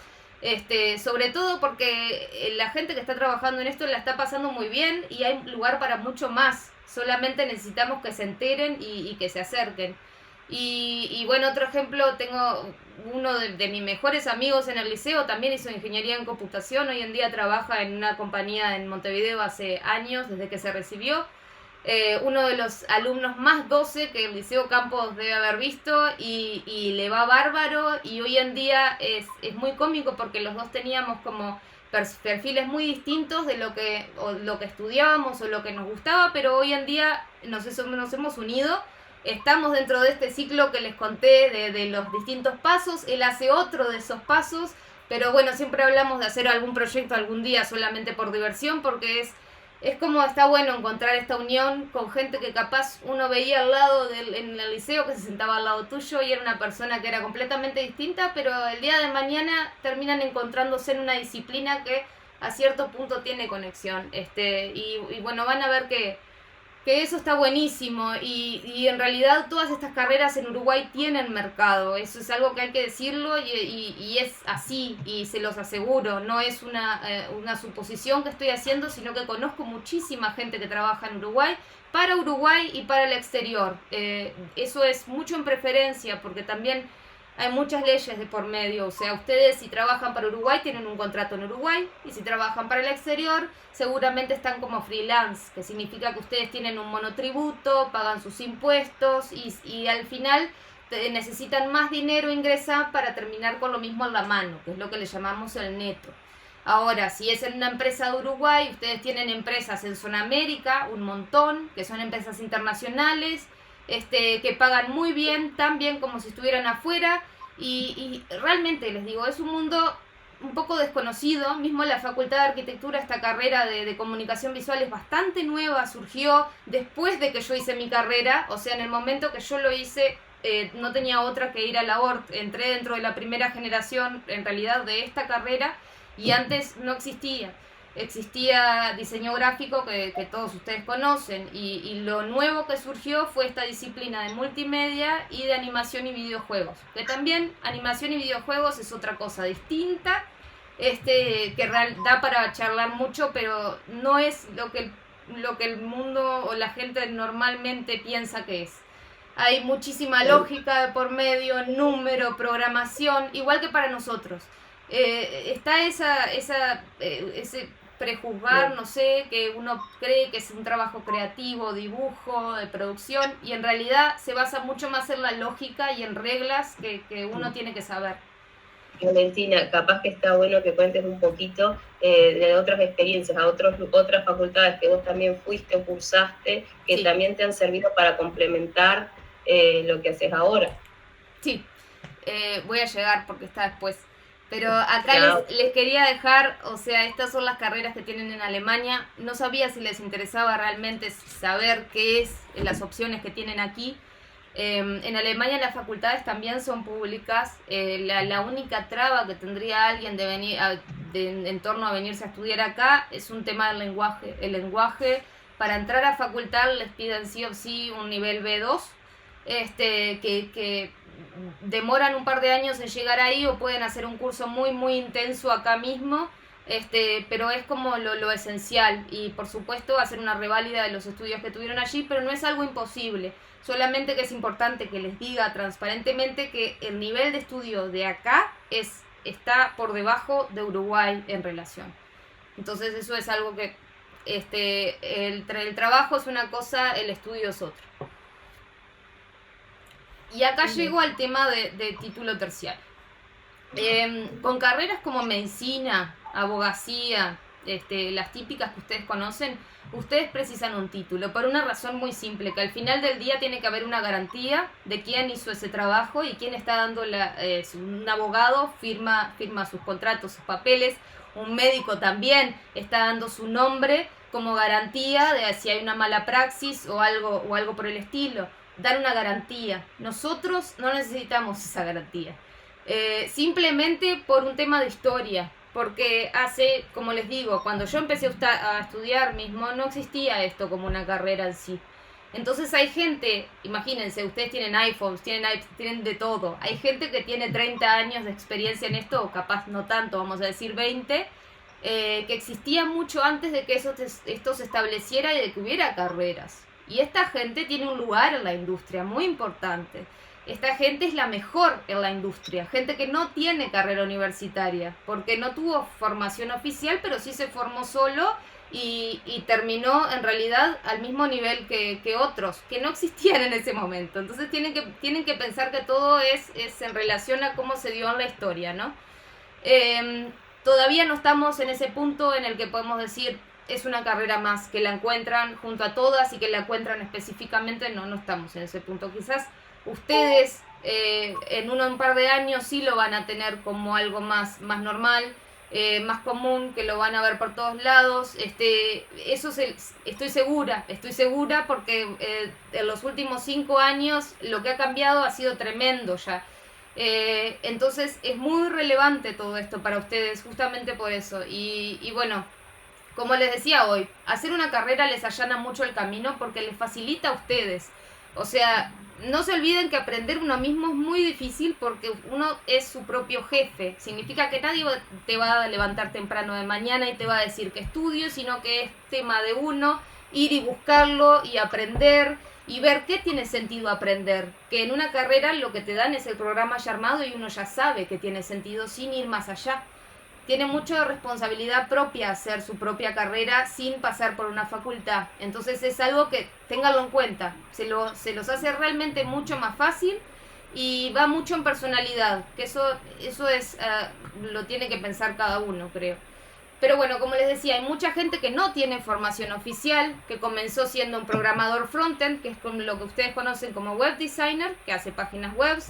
[SPEAKER 1] Sobre todo porque la gente que está trabajando en esto la está pasando muy bien y hay lugar para mucho más. Solamente necesitamos que se enteren y que se acerquen. Y bueno, otro ejemplo, tengo uno de mis mejores amigos en el liceo, también hizo ingeniería en computación, hoy en día trabaja en una compañía en Montevideo hace años, desde que se recibió. Uno de los alumnos más 12 que el Liceo Campos debe haber visto, y le va bárbaro, y hoy en día es muy cómico porque los dos teníamos como perfiles muy distintos de lo que estudiábamos o lo que nos gustaba, pero hoy en día nos hemos unido. Estamos dentro de este ciclo que les conté de los distintos pasos. Él hace otro de esos pasos, pero bueno, siempre hablamos de hacer algún proyecto algún día solamente por diversión, porque es como está bueno encontrar esta unión con gente que capaz uno veía al lado en el liceo, que se sentaba al lado tuyo y era una persona que era completamente distinta, pero el día de mañana terminan encontrándose en una disciplina que a cierto punto tiene conexión. Y bueno, van a ver que eso está buenísimo, y en realidad todas estas carreras en Uruguay tienen mercado. Eso es algo que hay que decirlo, y es así, y se los aseguro, no es una suposición que estoy haciendo, sino que conozco muchísima gente que trabaja en Uruguay, para Uruguay y para el exterior. Eso es mucho en preferencia, porque también hay muchas leyes de por medio. O sea, ustedes si trabajan para Uruguay tienen un contrato en Uruguay, y si trabajan para el exterior seguramente están como freelance, que significa que ustedes tienen un monotributo, pagan sus impuestos y al final necesitan más dinero ingresar para terminar con lo mismo en la mano, que es lo que le llamamos el neto. Ahora, si es en una empresa de Uruguay, ustedes tienen empresas en Sudamérica, un montón, que son empresas internacionales, que pagan muy bien, tan bien como si estuvieran afuera, y realmente les digo, es un mundo un poco desconocido. Mismo la Facultad de Arquitectura, esta carrera de comunicación visual es bastante nueva, surgió después de que yo hice mi carrera. O sea, en el momento que yo lo hice no tenía otra que ir a la ORT, entré dentro de la primera generación en realidad de esta carrera, y antes no existía diseño gráfico, que todos ustedes conocen, y lo nuevo que surgió fue esta disciplina de multimedia y de animación y videojuegos, que también animación y videojuegos es otra cosa distinta, que da para charlar mucho, pero no es lo que el mundo o la gente normalmente piensa que es. Hay muchísima lógica de por medio, número, programación, igual que para nosotros. está ese prejuzgar, no sé, que uno cree que es un trabajo creativo, dibujo, de producción, y en realidad se basa mucho más en la lógica y en reglas que uno tiene que saber.
[SPEAKER 2] Valentina, capaz que está bueno que cuentes un poquito de otras experiencias, otras facultades que vos también fuiste o cursaste, que
[SPEAKER 1] Sí.
[SPEAKER 2] también te han servido para complementar lo que haces ahora.
[SPEAKER 1] Sí, voy a llegar porque está después. Pero acá les quería dejar, o sea, estas son las carreras que tienen en Alemania. No sabía si les interesaba realmente saber qué es las opciones que tienen aquí. En Alemania las facultades también son públicas. La única traba que tendría alguien de venir en torno a venirse a estudiar acá es un tema del lenguaje. El lenguaje, para entrar a facultad les piden sí o sí un nivel B2, que demoran un par de años en llegar ahí o pueden hacer un curso muy muy intenso acá mismo, pero es como lo esencial, y por supuesto hacer una reválida de los estudios que tuvieron allí, pero no es algo imposible, solamente que es importante que les diga transparentemente que el nivel de estudio de acá está por debajo de Uruguay en relación. Entonces eso es algo que el trabajo es una cosa, el estudio es otra. Y acá llego al tema de título terciario. Con carreras como medicina, abogacía, las típicas que ustedes conocen, ustedes precisan un título por una razón muy simple, que al final del día tiene que haber una garantía de quién hizo ese trabajo y quién está dando un abogado firma sus contratos, sus papeles, un médico también está dando su nombre como garantía de si hay una mala praxis o algo por el estilo. Dar una garantía. Nosotros no necesitamos esa garantía. Simplemente por un tema de historia. Porque como les digo, cuando yo empecé a estudiar mismo, no existía esto como una carrera en sí. Entonces hay gente, imagínense, ustedes tienen iPhones, tienen de todo. Hay gente que tiene 30 años de experiencia en esto, o capaz no tanto, vamos a decir 20, que existía mucho antes de que esto se estableciera y de que hubiera carreras. Y esta gente tiene un lugar en la industria muy importante. Esta gente es la mejor en la industria. Gente que no tiene carrera universitaria, porque no tuvo formación oficial, pero sí se formó solo y terminó en realidad al mismo nivel que otros, que no existían en ese momento. Entonces tienen que pensar que todo es en relación a cómo se dio en la historia, ¿no? Todavía no estamos en ese punto en el que podemos decir es una carrera más, que la encuentran junto a todas y que la encuentran específicamente. No estamos en ese punto. Quizás ustedes en un par de años sí lo van a tener como algo más normal, más común, que lo van a ver por todos lados. Estoy segura porque en los últimos 5 años lo que ha cambiado ha sido tremendo ya. Entonces es muy relevante todo esto para ustedes, justamente por eso. Y bueno, como les decía hoy, hacer una carrera les allana mucho el camino porque les facilita a ustedes. O sea, no se olviden que aprender uno mismo es muy difícil porque uno es su propio jefe. Significa que nadie te va a levantar temprano de mañana y te va a decir que estudio, sino que es tema de uno ir y buscarlo y aprender y ver qué tiene sentido aprender. Que en una carrera lo que te dan es el programa ya armado y uno ya sabe que tiene sentido sin ir más allá. Tiene mucha responsabilidad propia hacer su propia carrera sin pasar por una facultad. Entonces es algo que ténganlo en cuenta. Se los hace realmente mucho más fácil y va mucho en personalidad. Que eso es lo tiene que pensar cada uno, creo. Pero bueno, como les decía, hay mucha gente que no tiene formación oficial, que comenzó siendo un programador frontend, que es lo que ustedes conocen como web designer, que hace páginas web,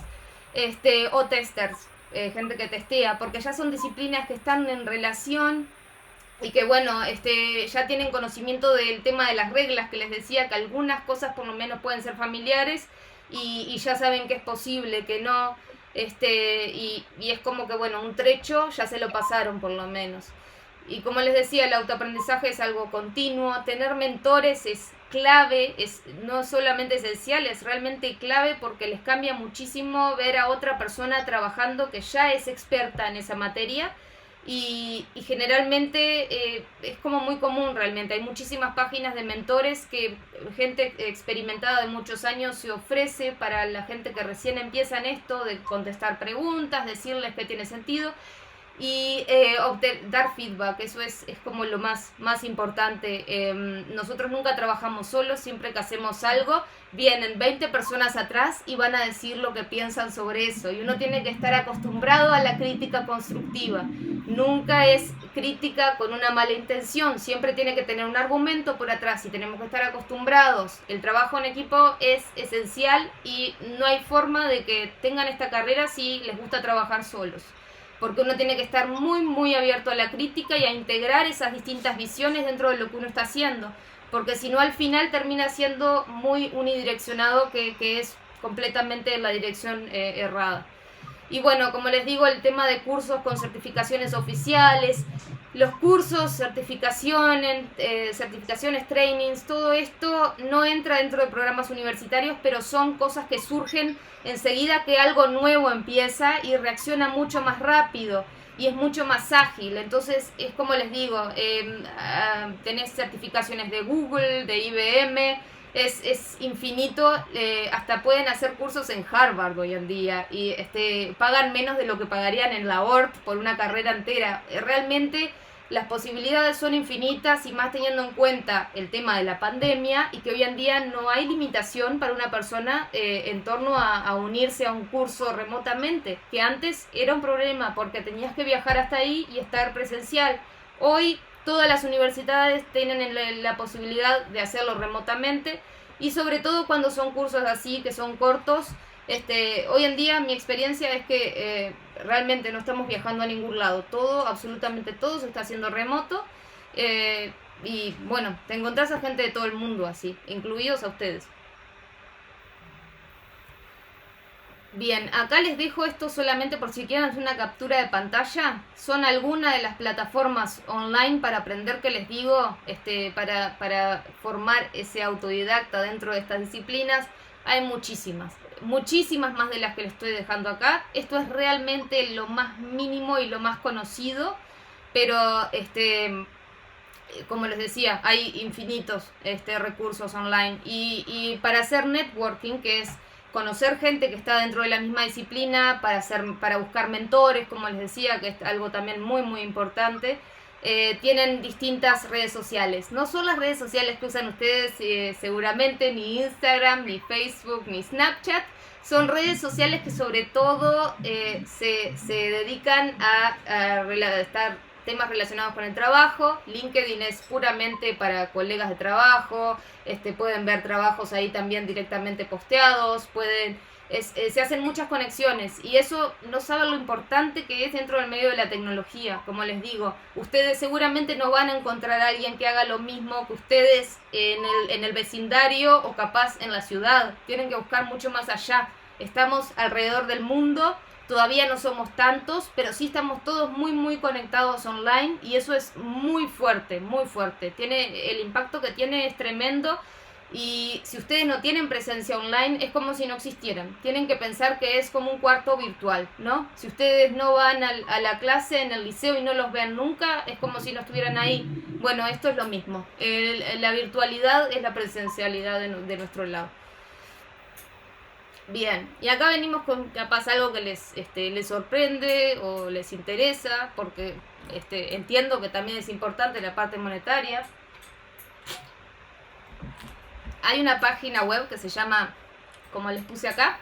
[SPEAKER 1] o testers. Gente que testea, porque ya son disciplinas que están en relación y que bueno, ya tienen conocimiento del tema de las reglas, que les decía que algunas cosas por lo menos pueden ser familiares y ya saben que es posible, que no, y es como que bueno, un trecho ya se lo pasaron por lo menos. Y como les decía, el autoaprendizaje es algo continuo, tener mentores es clave, es no solamente esencial, es realmente clave porque les cambia muchísimo ver a otra persona trabajando que ya es experta en esa materia y generalmente es como muy común realmente. Hay muchísimas páginas de mentores que gente experimentada de muchos años se ofrece para la gente que recién empieza en esto, de contestar preguntas, decirles que tiene sentido. y dar feedback, eso es como lo más importante. Nosotros nunca trabajamos solos, siempre que hacemos algo vienen 20 personas atrás y van a decir lo que piensan sobre eso, y uno tiene que estar acostumbrado a la crítica constructiva. Nunca es crítica con una mala intención, siempre tiene que tener un argumento por atrás y tenemos que estar acostumbrados. El trabajo en equipo es esencial y no hay forma de que tengan esta carrera si les gusta trabajar solos, porque uno tiene que estar muy abierto a la crítica y a integrar esas distintas visiones dentro de lo que uno está haciendo, porque si no al final termina siendo muy unidireccionado, que es completamente la dirección errada. Y bueno, como les digo, el tema de cursos con certificaciones oficiales, los cursos, certificaciones, trainings, todo esto no entra dentro de programas universitarios, pero son cosas que surgen enseguida que algo nuevo empieza y reacciona mucho más rápido y es mucho más ágil. Entonces es como les digo, tenés certificaciones de Google, de IBM, es infinito, hasta pueden hacer cursos en Harvard hoy en día y pagan menos de lo que pagarían en la ORT por una carrera entera. Realmente las posibilidades son infinitas, y más teniendo en cuenta el tema de la pandemia y que hoy en día no hay limitación para una persona en torno a unirse a un curso remotamente, que antes era un problema porque tenías que viajar hasta ahí y estar presencial. Hoy todas las universidades tienen la posibilidad de hacerlo remotamente, y sobre todo cuando son cursos así que son cortos. Hoy en día mi experiencia es que realmente no estamos viajando a ningún lado, absolutamente todo se está haciendo remoto, y bueno, te encontrás a gente de todo el mundo así, incluidos a ustedes. Bien, acá les dejo esto solamente por si quieren hacer una captura de pantalla. Son algunas de las plataformas online para aprender que les digo, para formar ese autodidacta dentro de estas disciplinas. Hay muchísimas más de las que les estoy dejando acá. Esto es realmente lo más mínimo y lo más conocido, pero como les decía, hay infinitos recursos online, y para hacer networking, que es conocer gente que está dentro de la misma disciplina, para buscar mentores, como les decía, que es algo también muy importante. Tienen distintas redes sociales. No son las redes sociales que usan ustedes seguramente, ni Instagram, ni Facebook, ni Snapchat. Son redes sociales que sobre todo se dedican a estar temas relacionados con el trabajo. LinkedIn es puramente para colegas de trabajo, pueden ver trabajos ahí también directamente posteados, se hacen muchas conexiones, y eso no saben lo importante que es dentro del medio de la tecnología. Como les digo, ustedes seguramente no van a encontrar a alguien que haga lo mismo que ustedes en el vecindario o capaz en la ciudad. Tienen que buscar mucho más allá. Estamos alrededor del mundo. Todavía no somos tantos, pero sí estamos todos muy conectados online, y eso es muy fuerte. El impacto que tiene es tremendo, y si ustedes no tienen presencia online es como si no existieran. Tienen que pensar que es como un cuarto virtual, ¿no? Si ustedes no van a la clase en el liceo y no los ven nunca, es como si no estuvieran ahí. Bueno, esto es lo mismo. La virtualidad es la presencialidad de nuestro lado. Bien, y acá venimos con capaz algo que les sorprende o les interesa, porque entiendo que también es importante la parte monetaria. Hay una página web que se llama, como les puse acá,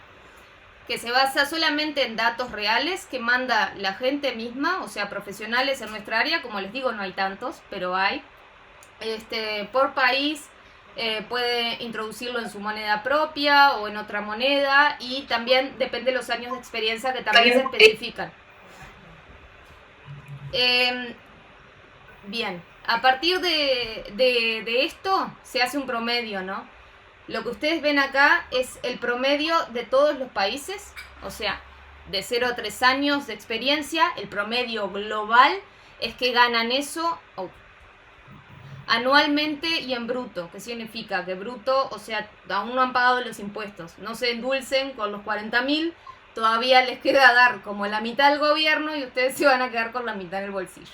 [SPEAKER 1] que se basa solamente en datos reales que manda la gente misma, o sea, profesionales en nuestra área. Como les digo, no hay tantos, pero hay. Por país, puede introducirlo en su moneda propia o en otra moneda, y también depende de los años de experiencia que también se especifican. Bien, a partir de esto se hace un promedio, ¿no? Lo que ustedes ven acá es el promedio de todos los países, o sea, de 0 a 3 años de experiencia. El promedio global es que ganan eso anualmente y en bruto. ¿Qué significa? Que bruto, o sea, aún no han pagado los impuestos. No se endulcen con los 40.000, todavía les queda dar como la mitad al gobierno y ustedes se van a quedar con la mitad en el bolsillo.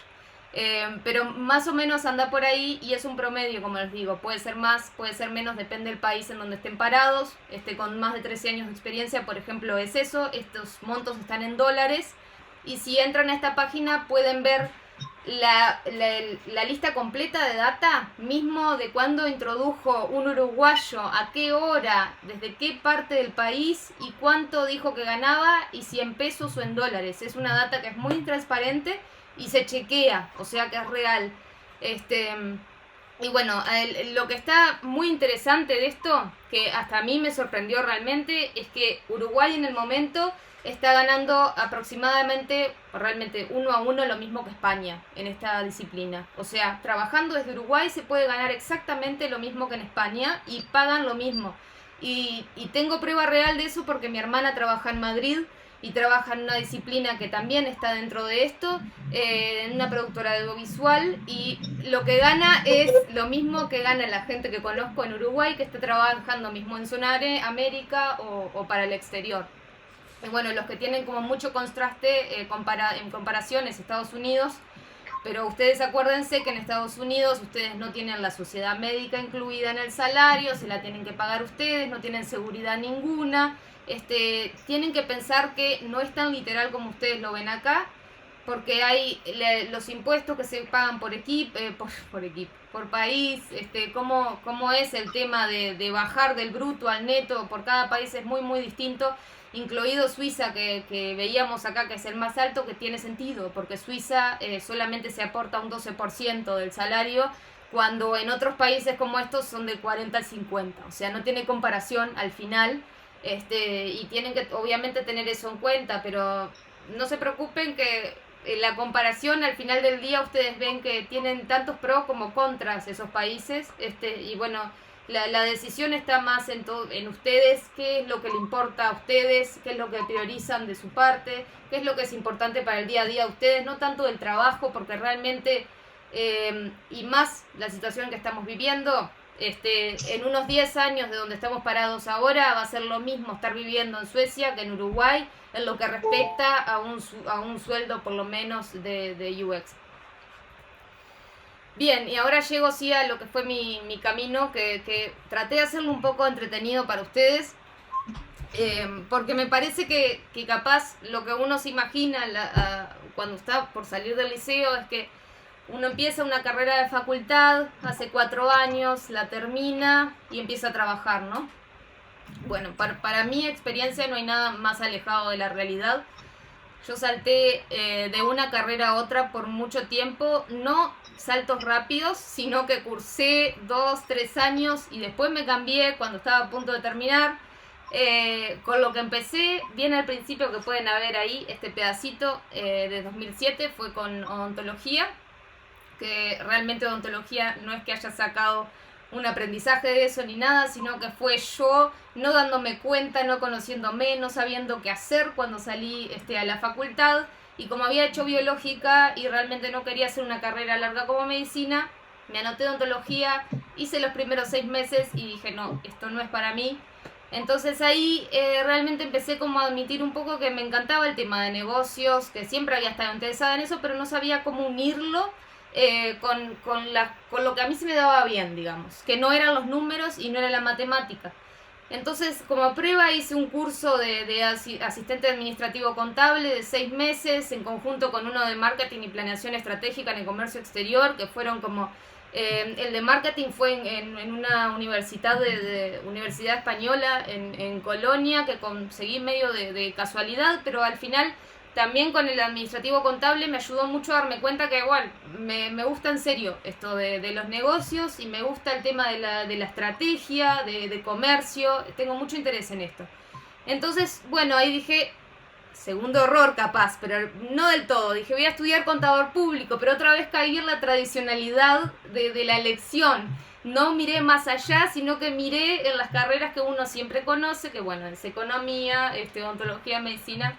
[SPEAKER 1] Pero más o menos anda por ahí, y es un promedio, como les digo. Puede ser más, puede ser menos, depende del país en donde estén parados. Con más de 13 años de experiencia, por ejemplo, es eso. Estos montos están en dólares. y si entran a esta página pueden ver la lista completa de data, mismo de cuándo introdujo un uruguayo, a qué hora, desde qué parte del país y cuánto dijo que ganaba y si en pesos o en dólares. Es una data que es muy transparente y se chequea, o sea que es real. Y bueno, lo que está muy interesante de esto, que hasta a mí me sorprendió realmente, es que Uruguay en el momento está ganando aproximadamente, realmente 1-1 lo mismo que España en esta disciplina. O sea, trabajando desde Uruguay se puede ganar exactamente lo mismo que en España y pagan lo mismo. Y tengo prueba real de eso porque mi hermana trabaja en Madrid y trabaja en una disciplina que también está dentro de esto, en una productora de audiovisual, y lo que gana es lo mismo que gana la gente que conozco en Uruguay, que está trabajando mismo en Sonare, América o para el exterior. Y bueno, los que tienen como mucho contraste en comparación es Estados Unidos, pero ustedes acuérdense que en Estados Unidos ustedes no tienen la sociedad médica incluida en el salario, se la tienen que pagar ustedes, no tienen seguridad ninguna. Tienen que pensar que no es tan literal como ustedes lo ven acá, porque hay los impuestos que se pagan por por país, cómo es el tema de bajar del bruto al neto, por cada país es muy muy distinto, incluido Suiza que veíamos acá que es el más alto, que tiene sentido, porque Suiza solamente se aporta un 12% del salario, cuando en otros países como estos son de 40 al 50, o sea, no tiene comparación al final. Y tienen que obviamente tener eso en cuenta, pero no se preocupen que la comparación al final del día ustedes ven que tienen tantos pros como contras esos países, y bueno, la decisión está más en ustedes, qué es lo que le importa a ustedes, qué es lo que priorizan de su parte, qué es lo que es importante para el día a día de ustedes, no tanto del trabajo, porque realmente, y más la situación que estamos viviendo, en unos 10 años de donde estamos parados ahora va a ser lo mismo estar viviendo en Suecia que en Uruguay en lo que respecta a un sueldo por lo menos de UX. Bien, y ahora llego sí a lo que fue mi camino, que traté de hacerlo un poco entretenido para ustedes, porque me parece que capaz lo que uno se imagina cuando está por salir del liceo es que uno empieza una carrera de facultad, hace 4 años, la termina y empieza a trabajar, ¿no? Bueno, para mi experiencia no hay nada más alejado de la realidad. Yo salté de una carrera a otra por mucho tiempo, no saltos rápidos, sino que cursé 2-3 años y después me cambié cuando estaba a punto de terminar. Con lo que empecé bien al principio, que pueden ver ahí, este pedacito de 2007 fue con odontología, que realmente odontología no es que haya sacado un aprendizaje de eso ni nada, sino que fue yo no dándome cuenta, no conociéndome, no sabiendo qué hacer cuando salí a la facultad, y como había hecho biológica y realmente no quería hacer una carrera larga como medicina, me anoté de odontología, hice los primeros 6 meses y dije no, esto no es para mí. Entonces ahí realmente empecé como a admitir un poco que me encantaba el tema de negocios, que siempre había estado interesada en eso, pero no sabía cómo unirlo con lo que a mí se me daba bien, digamos, que no eran los números y no era la matemática. Entonces, como prueba hice un curso de asistente administrativo contable de 6 meses, en conjunto con uno de marketing y planeación estratégica en el comercio exterior, que fueron como... el de marketing fue en una universidad universidad española en Colonia, que conseguí medio de casualidad, pero al final también con el administrativo contable me ayudó mucho a darme cuenta que igual me gusta en serio esto de los negocios, y me gusta el tema de la estrategia, de comercio, tengo mucho interés en esto. Entonces, bueno, ahí dije, segundo error capaz, pero no del todo, dije voy a estudiar contador público, pero otra vez caí en la tradicionalidad de la elección. No miré más allá, sino que miré en las carreras que uno siempre conoce, que bueno, es economía, odontología, medicina.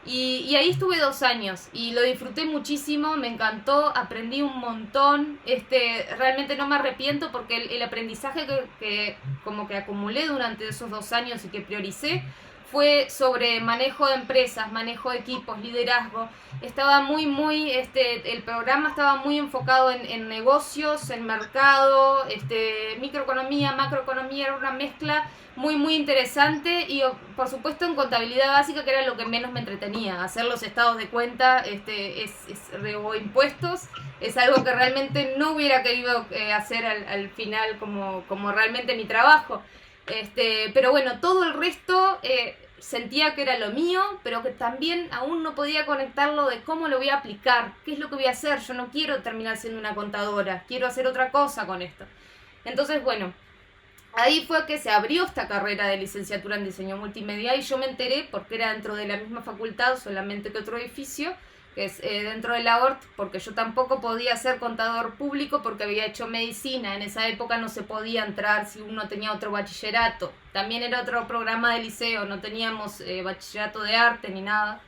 [SPEAKER 1] Y ahí estuve 2 años y lo disfruté muchísimo, me encantó, aprendí un montón, realmente no me arrepiento porque el aprendizaje que como que acumulé durante esos 2 años y que prioricé fue sobre manejo de empresas, manejo de equipos, liderazgo. Estaba el programa estaba muy enfocado en negocios, en mercado, microeconomía, macroeconomía, era una mezcla muy interesante, y por supuesto en contabilidad básica, que era lo que menos me entretenía. Hacer los estados de cuenta o impuestos es algo que realmente no hubiera querido hacer al final como realmente mi trabajo. Pero bueno, todo el resto sentía que era lo mío, pero que también aún no podía conectarlo de cómo lo voy a aplicar, qué es lo que voy a hacer. Yo no quiero terminar siendo una contadora, quiero hacer otra cosa con esto. Entonces, bueno, ahí fue que se abrió esta carrera de licenciatura en diseño multimedia, y yo me enteré porque era dentro de la misma facultad, solamente que otro edificio, que es dentro de la ORT, porque yo tampoco podía ser contador público porque había hecho medicina. En esa época no se podía entrar si uno tenía otro bachillerato. También era otro programa de liceo, no teníamos bachillerato de arte ni nada.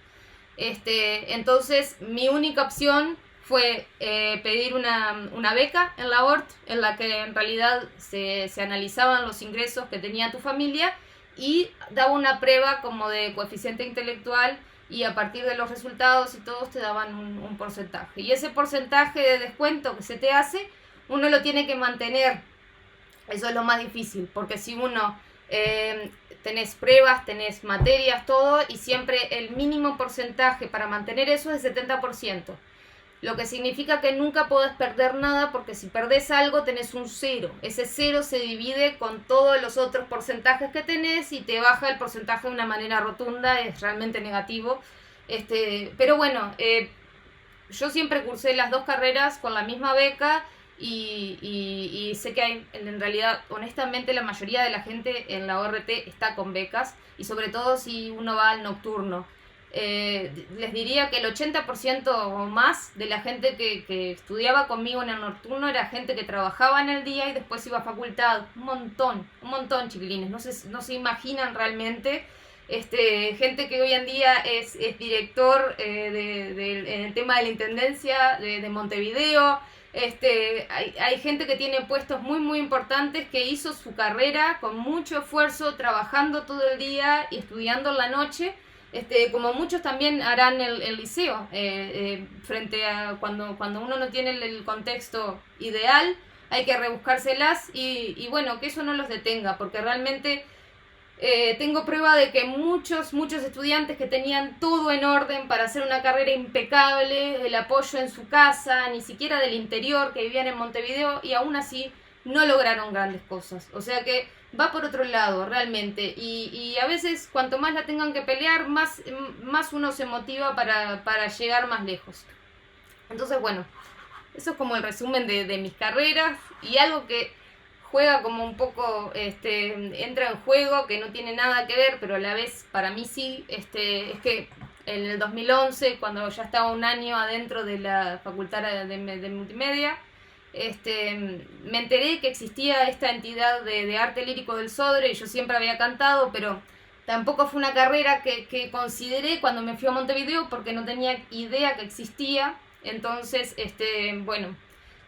[SPEAKER 1] Entonces mi única opción fue pedir una beca en la ORT, en la que en realidad se analizaban los ingresos que tenía tu familia y daba una prueba como de coeficiente intelectual, y a partir de los resultados y todos te daban un porcentaje. Y ese porcentaje de descuento que se te hace, uno lo tiene que mantener. Eso es lo más difícil, porque si uno tenés pruebas, tenés materias, todo, y siempre el mínimo porcentaje para mantener eso es el 70%. Lo que significa que nunca podés perder nada, porque si perdés algo tenés un 0. Ese 0 se divide con todos los otros porcentajes que tenés y te baja el porcentaje de una manera rotunda, es realmente negativo. Pero bueno, yo siempre cursé las dos carreras con la misma beca, y sé que hay, en realidad, honestamente, la mayoría de la gente en la ORT está con becas, y sobre todo si uno va al nocturno. Les diría que el 80% o más de la gente que estudiaba conmigo en el nocturno era gente que trabajaba en el día y después iba a facultad. Un montón, chiquilines, no se imaginan realmente. Gente que hoy en día es director en el tema de la intendencia de Montevideo. Hay gente que tiene puestos muy importantes, que hizo su carrera con mucho esfuerzo, trabajando todo el día y estudiando en la noche. Como muchos también harán el liceo, frente a cuando uno no tiene el contexto ideal, hay que rebuscárselas, y bueno, que eso no los detenga, porque realmente tengo prueba de que muchos estudiantes que tenían todo en orden para hacer una carrera impecable, el apoyo en su casa, ni siquiera del interior, que vivían en Montevideo, y aún así no lograron grandes cosas. O sea que va por otro lado realmente, y a veces cuanto más la tengan que pelear, más uno se motiva para llegar más lejos. Entonces bueno, eso es como el resumen de mis carreras, y algo que juega como un poco, entra en juego, que no tiene nada que ver, pero a la vez para mí sí, es que en el 2011, cuando ya estaba un año adentro de la facultad de multimedia, me enteré que existía esta entidad de arte lírico del Sodre, y yo siempre había cantado, pero tampoco fue una carrera que consideré cuando me fui a Montevideo, porque no tenía idea que existía. Entonces, bueno,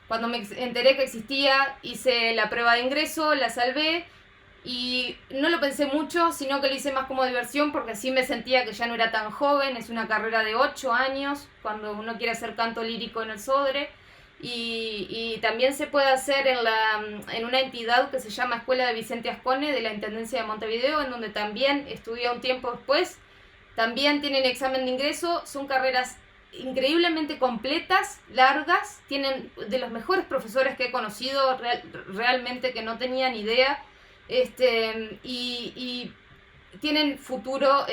[SPEAKER 1] cuando me enteré que existía, hice la prueba de ingreso, la salvé, y no lo pensé mucho, sino que lo hice más como diversión, porque así me sentía que ya no era tan joven. Es una carrera de 8 años cuando uno quiere hacer canto lírico en el Sodre. Y también se puede hacer en una entidad que se llama Escuela de Vicente Ascone, de la Intendencia de Montevideo, en donde también estudié un tiempo después. También tienen examen de ingreso, son carreras increíblemente completas, largas, tienen de los mejores profesores que he conocido, realmente, que no tenían idea, y tienen futuro.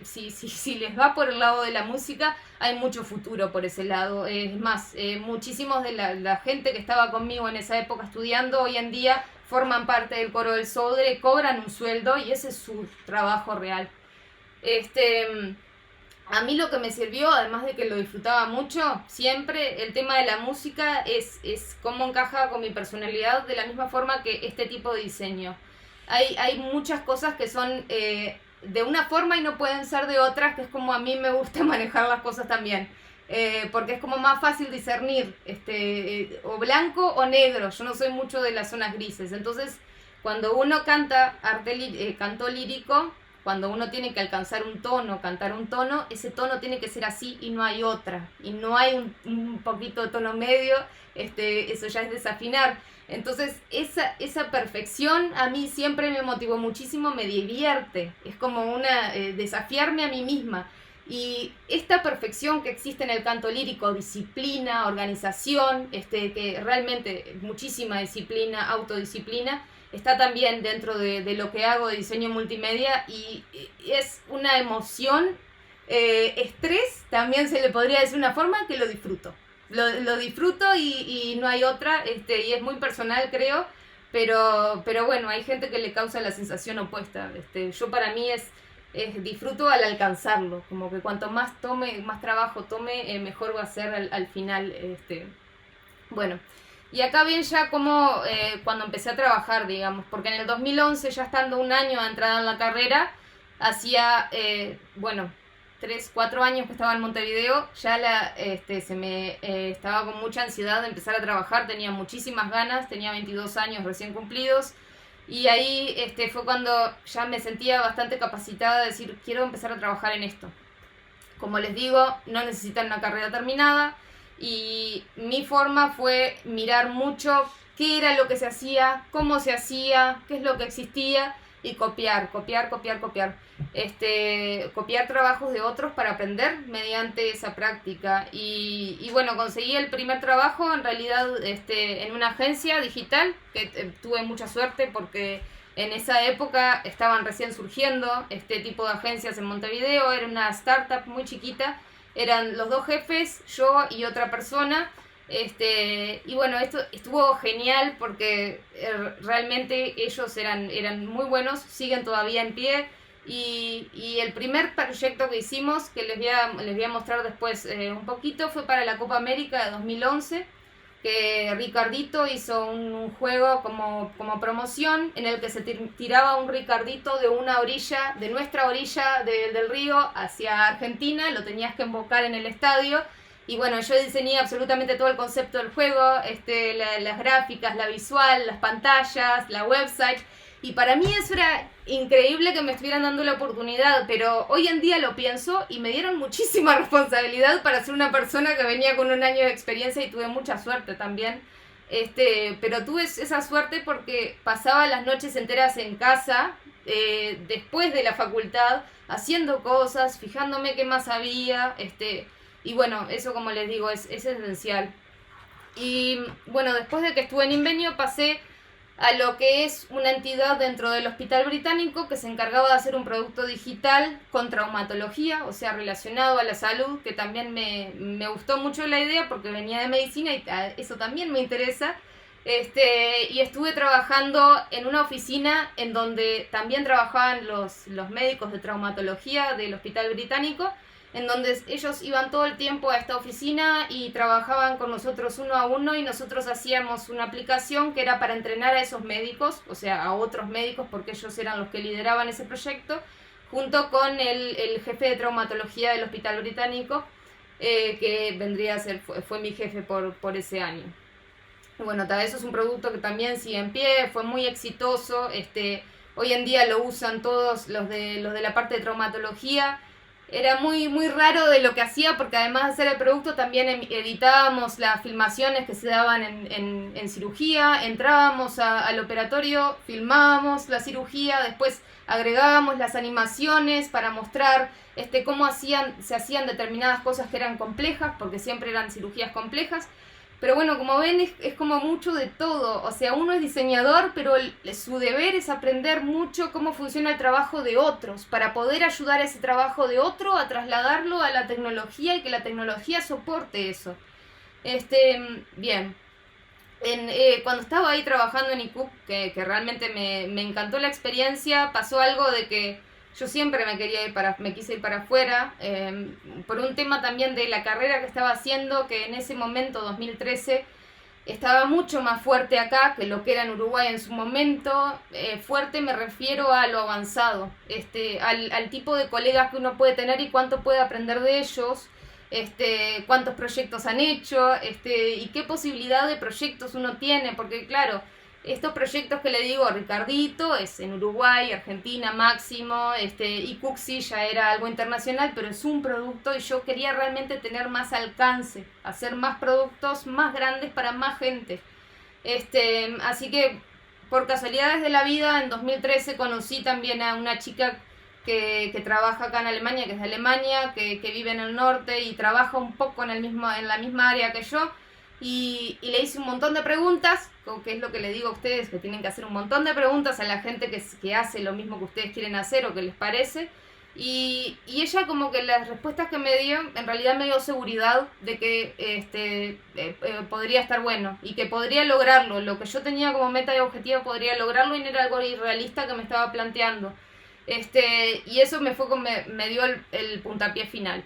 [SPEAKER 1] Si les va por el lado de la música, hay mucho futuro por ese lado. Es más, muchísimos de la gente que estaba conmigo en esa época estudiando, hoy en día forman parte del coro del Sodre, cobran un sueldo, y ese es su trabajo real. A mí lo que me sirvió, además de que lo disfrutaba mucho, siempre el tema de la música es cómo encaja con mi personalidad, de la misma forma que este tipo de diseño. Hay muchas cosas que son de una forma y no pueden ser de otras, que es como a mí me gusta manejar las cosas también. Porque es como más fácil discernir, o blanco o negro. Yo no soy mucho de las zonas grises. Entonces, cuando uno canta canto lírico, cuando uno tiene que alcanzar un tono, cantar un tono, ese tono tiene que ser así y no hay otra, y no hay un poquito de tono medio, eso ya es desafinar. Entonces esa perfección a mí siempre me motivó muchísimo, me divierte, es como desafiarme a mí misma. Y esta perfección que existe en el canto lírico, disciplina, organización, que realmente muchísima disciplina, autodisciplina, está también dentro de lo que hago de diseño multimedia, y es una emoción, estrés, también se le podría decir una forma, que lo disfruto. Lo disfruto y no hay otra, y es muy personal, creo, pero bueno, hay gente que le causa la sensación opuesta. Yo para mí disfruto al alcanzarlo, como que cuanto más trabajo tome, mejor va a ser al final. Bueno, y acá bien ya como cuando empecé a trabajar, digamos, porque en el 2011, ya estando un año entrada en la carrera, hacía, 3, 4 años que estaba en Montevideo, ya estaba con mucha ansiedad de empezar a trabajar, tenía muchísimas ganas, tenía 22 años recién cumplidos, y ahí fue cuando ya me sentía bastante capacitada de decir, quiero empezar a trabajar en esto. Como les digo, no necesitan una carrera terminada, y mi forma fue mirar mucho qué era lo que se hacía, cómo se hacía, qué es lo que existía, y copiar trabajos de otros para aprender mediante esa práctica. Y bueno, conseguí el primer trabajo en realidad en una agencia digital, que tuve mucha suerte porque en esa época estaban recién surgiendo este tipo de agencias en Montevideo, era una startup muy chiquita, eran los 2 jefes, yo y otra persona. Y bueno, esto estuvo genial porque realmente ellos eran muy buenos, siguen todavía en pie, y el primer proyecto que hicimos, que les voy a mostrar después un poquito, fue para la Copa América de 2011, que Ricardito hizo un juego como promoción en el que se tiraba un Ricardito de una orilla, de nuestra orilla del río hacia Argentina, lo tenías que embocar en el estadio. Y bueno, yo diseñé absolutamente todo el concepto del juego, las gráficas, la visual, las pantallas, la website. Y para mí eso era increíble que me estuvieran dando la oportunidad, pero hoy en día lo pienso y me dieron muchísima responsabilidad para ser una persona que venía con un año de experiencia, y tuve mucha suerte también. Pero tuve esa suerte porque pasaba las noches enteras en casa, después de la facultad, haciendo cosas, fijándome qué más había, y bueno, eso, como les digo, es esencial. Y bueno, después de que estuve en Invenio, pasé a lo que es una entidad dentro del Hospital Británico que se encargaba de hacer un producto digital con traumatología, o sea, relacionado a la salud, que también me gustó mucho la idea porque venía de medicina y eso también me interesa. Y estuve trabajando en una oficina en donde también trabajaban los médicos de traumatología del Hospital Británico, en donde ellos iban todo el tiempo a esta oficina y trabajaban con nosotros uno a uno, y nosotros hacíamos una aplicación que era para entrenar a esos médicos, o sea, a otros médicos, porque ellos eran los que lideraban ese proyecto, junto con el jefe de traumatología del Hospital Británico, que vendría a ser, fue mi jefe por ese año. Y bueno, eso es un producto que también sigue en pie, fue muy exitoso, hoy en día lo usan todos los de la parte de traumatología. Era muy, muy raro de lo que hacía, porque además de hacer el producto también editábamos las filmaciones que se daban en cirugía, entrábamos al operatorio, filmábamos la cirugía, después agregábamos las animaciones para mostrar cómo se hacían determinadas cosas que eran complejas, porque siempre eran cirugías complejas. Pero bueno, como ven, es como mucho de todo. O sea, uno es diseñador, pero su deber es aprender mucho cómo funciona el trabajo de otros, para poder ayudar a ese trabajo de otro a trasladarlo a la tecnología y que la tecnología soporte eso. Bien. Cuando estaba ahí trabajando en ICUP, que realmente me encantó la experiencia, pasó algo de que yo siempre me quise ir para afuera, por un tema también de la carrera que estaba haciendo, que en ese momento, 2013, estaba mucho más fuerte acá que lo que era en Uruguay en su momento. Fuerte me refiero a lo avanzado, al tipo de colegas que uno puede tener y cuánto puede aprender de ellos, cuántos proyectos han hecho, y qué posibilidad de proyectos uno tiene, porque claro, estos proyectos que le digo, Ricardito, es en Uruguay, Argentina, Máximo, y Cuxi ya era algo internacional, pero es un producto y yo quería realmente tener más alcance, hacer más productos más grandes para más gente. Así que por casualidades de la vida, en 2013 conocí también a una chica que trabaja acá en Alemania, que es de Alemania, que vive en el norte y trabaja un poco en la misma área que yo. Y le hice un montón de preguntas, que es lo que le digo a ustedes, que tienen que hacer un montón de preguntas a la gente que hace lo mismo que ustedes quieren hacer o que les parece. Y ella como que las respuestas que me dio, en realidad me dio seguridad de que podría estar bueno y que podría lograrlo. Lo que yo tenía como meta y objetivo podría lograrlo y no era algo irrealista que me estaba planteando. Y eso me dio el puntapié final.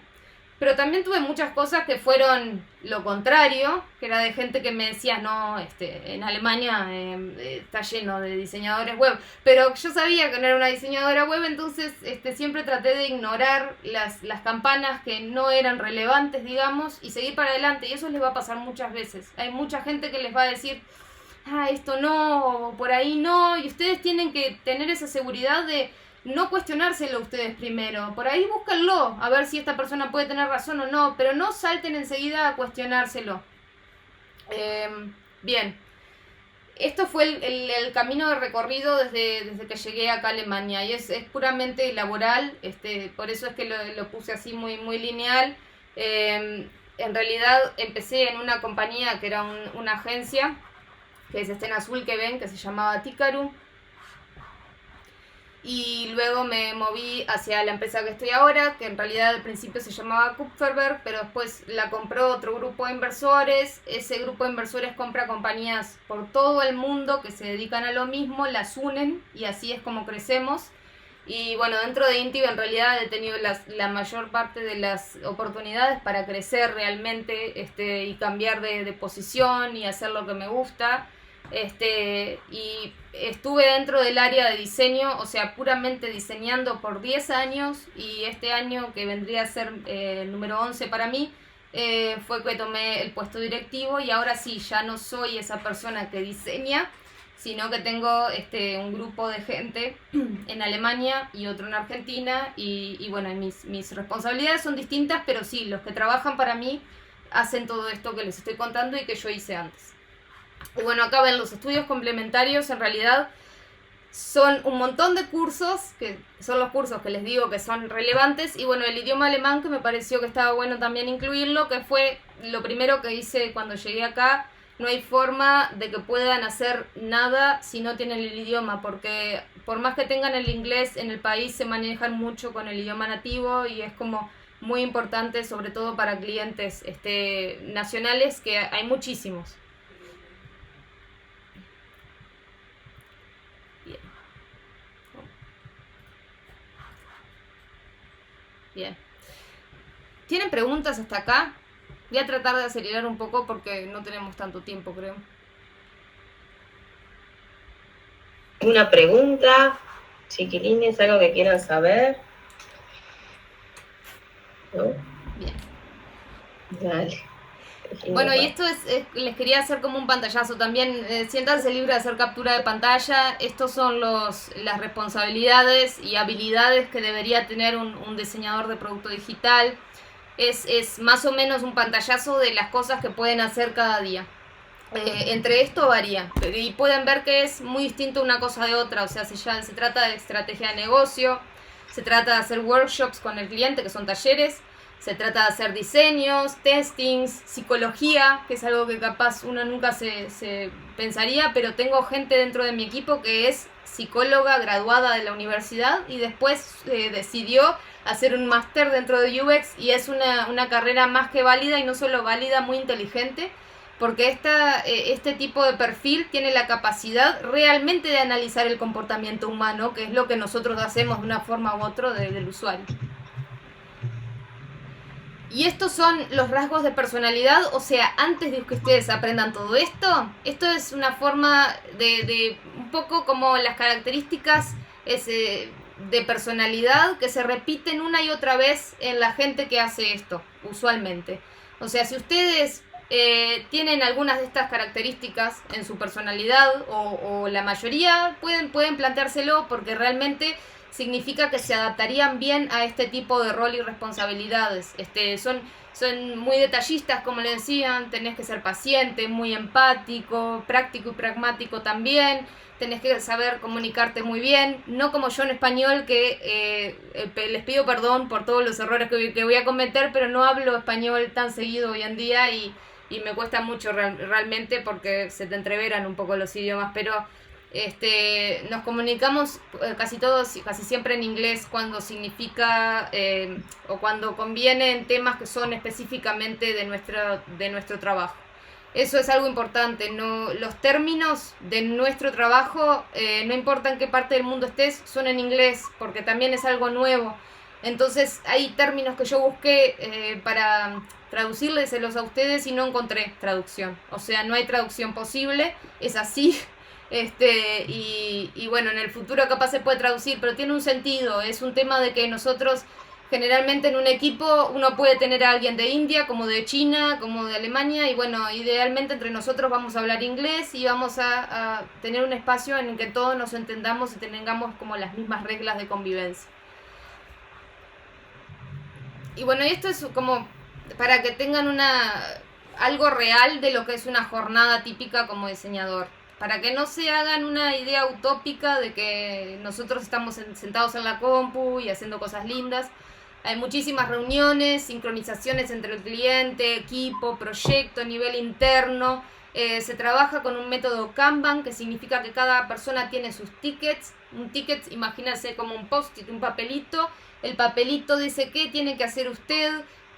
[SPEAKER 1] Pero también tuve muchas cosas que fueron lo contrario, que era de gente que me decía, no, en Alemania está lleno de diseñadores web. Pero yo sabía que no era una diseñadora web, entonces siempre traté de ignorar las campanas que no eran relevantes, digamos, y seguir para adelante. Y eso les va a pasar muchas veces. Hay mucha gente que les va a decir, esto no, o por ahí no, y ustedes tienen que tener esa seguridad de no cuestionárselo ustedes primero. Por ahí búsquenlo, a ver si esta persona puede tener razón o no, pero no salten enseguida a cuestionárselo. Bien, esto fue el camino de recorrido desde que llegué acá a Alemania y es puramente laboral, por eso es que lo puse así muy, muy lineal. En realidad empecé en una compañía que era una agencia, que es en azul que ven, que se llamaba Tikaru. Y luego me moví hacia la empresa que estoy ahora, que en realidad al principio se llamaba Kupferberg, pero después la compró otro grupo de inversores. Ese grupo de inversores compra compañías por todo el mundo que se dedican a lo mismo, las unen y así es como crecemos. Y bueno, dentro de Intib en realidad he tenido la mayor parte de las oportunidades para crecer realmente y cambiar de posición y hacer lo que me gusta. Y estuve dentro del área de diseño, o sea, puramente diseñando por 10 años y este año que vendría a ser el número 11 para mí, fue que tomé el puesto directivo y ahora sí, ya no soy esa persona que diseña, sino que tengo un grupo de gente en Alemania y otro en Argentina y bueno, mis responsabilidades son distintas, pero sí, los que trabajan para mí hacen todo esto que les estoy contando y que yo hice antes. Y bueno, acá ven los estudios complementarios, en realidad son un montón de cursos, que son los cursos que les digo que son relevantes, y bueno, el idioma alemán que me pareció que estaba bueno también incluirlo, que fue lo primero que hice cuando llegué acá. No hay forma de que puedan hacer nada si no tienen el idioma, porque por más que tengan el inglés, en el país se manejan mucho con el idioma nativo y es como muy importante, sobre todo para clientes nacionales, que hay muchísimos. Bien. ¿Tienen preguntas hasta acá? Voy a tratar de acelerar un poco porque no tenemos tanto tiempo, creo.
[SPEAKER 2] Una pregunta, chiquilines, algo que quieran saber. ¿No?
[SPEAKER 1] Bien.
[SPEAKER 2] Dale.
[SPEAKER 1] Bueno, y esto les quería hacer como un pantallazo también. Siéntanse libres de hacer captura de pantalla. Estos son las responsabilidades y habilidades que debería tener un diseñador de producto digital. Es más o menos un pantallazo de las cosas que pueden hacer cada día. Entre esto varía. Y pueden ver que es muy distinto una cosa de otra. O sea, se trata de estrategia de negocio, se trata de hacer workshops con el cliente, que son talleres. Se trata de hacer diseños, testings, psicología, que es algo que capaz uno nunca se pensaría, pero tengo gente dentro de mi equipo que es psicóloga graduada de la universidad y después decidió hacer un máster dentro de UX y es una carrera más que válida y no solo válida, muy inteligente, porque este tipo de perfil tiene la capacidad realmente de analizar el comportamiento humano, que es lo que nosotros hacemos de una forma u otra del usuario. Y estos son los rasgos de personalidad, o sea, antes de que ustedes aprendan todo esto, esto es una forma de un poco como las características de personalidad que se repiten una y otra vez en la gente que hace esto, usualmente. O sea, si ustedes tienen algunas de estas características en su personalidad o la mayoría pueden planteárselo porque realmente significa que se adaptarían bien a este tipo de rol y responsabilidades. Son muy detallistas, como le decían, tenés que ser paciente, muy empático, práctico y pragmático también, tenés que saber comunicarte muy bien, no como yo en español que les pido perdón por todos los errores que voy a cometer, pero no hablo español tan seguido hoy en día y me cuesta mucho realmente porque se te entreveran un poco los idiomas, pero nos comunicamos casi siempre en inglés cuando significa o cuando conviene en temas que son específicamente de nuestro trabajo. Eso es algo importante, los términos de nuestro trabajo, no importa en qué parte del mundo estés, son en inglés, porque también es algo nuevo. Entonces hay términos que yo busqué para traducírselos a ustedes y no encontré traducción. O sea, no hay traducción posible, es así. Y bueno, en el futuro capaz se puede traducir, pero tiene un sentido. Es un tema de que nosotros generalmente en un equipo uno puede tener a alguien de India, como de China, como de Alemania, y bueno, idealmente entre nosotros vamos a hablar inglés y vamos a tener un espacio en el que todos nos entendamos y tengamos como las mismas reglas de convivencia. Y bueno, esto es como para que tengan algo real de lo que es una jornada típica como diseñador. Para que no se hagan una idea utópica de que nosotros estamos sentados en la compu y haciendo cosas lindas. Hay muchísimas reuniones, sincronizaciones entre el cliente, equipo, proyecto, nivel interno. Se trabaja con un método Kanban, que significa que cada persona tiene sus tickets. Un ticket, imagínense como un post-it, un papelito. El papelito dice qué tiene que hacer usted,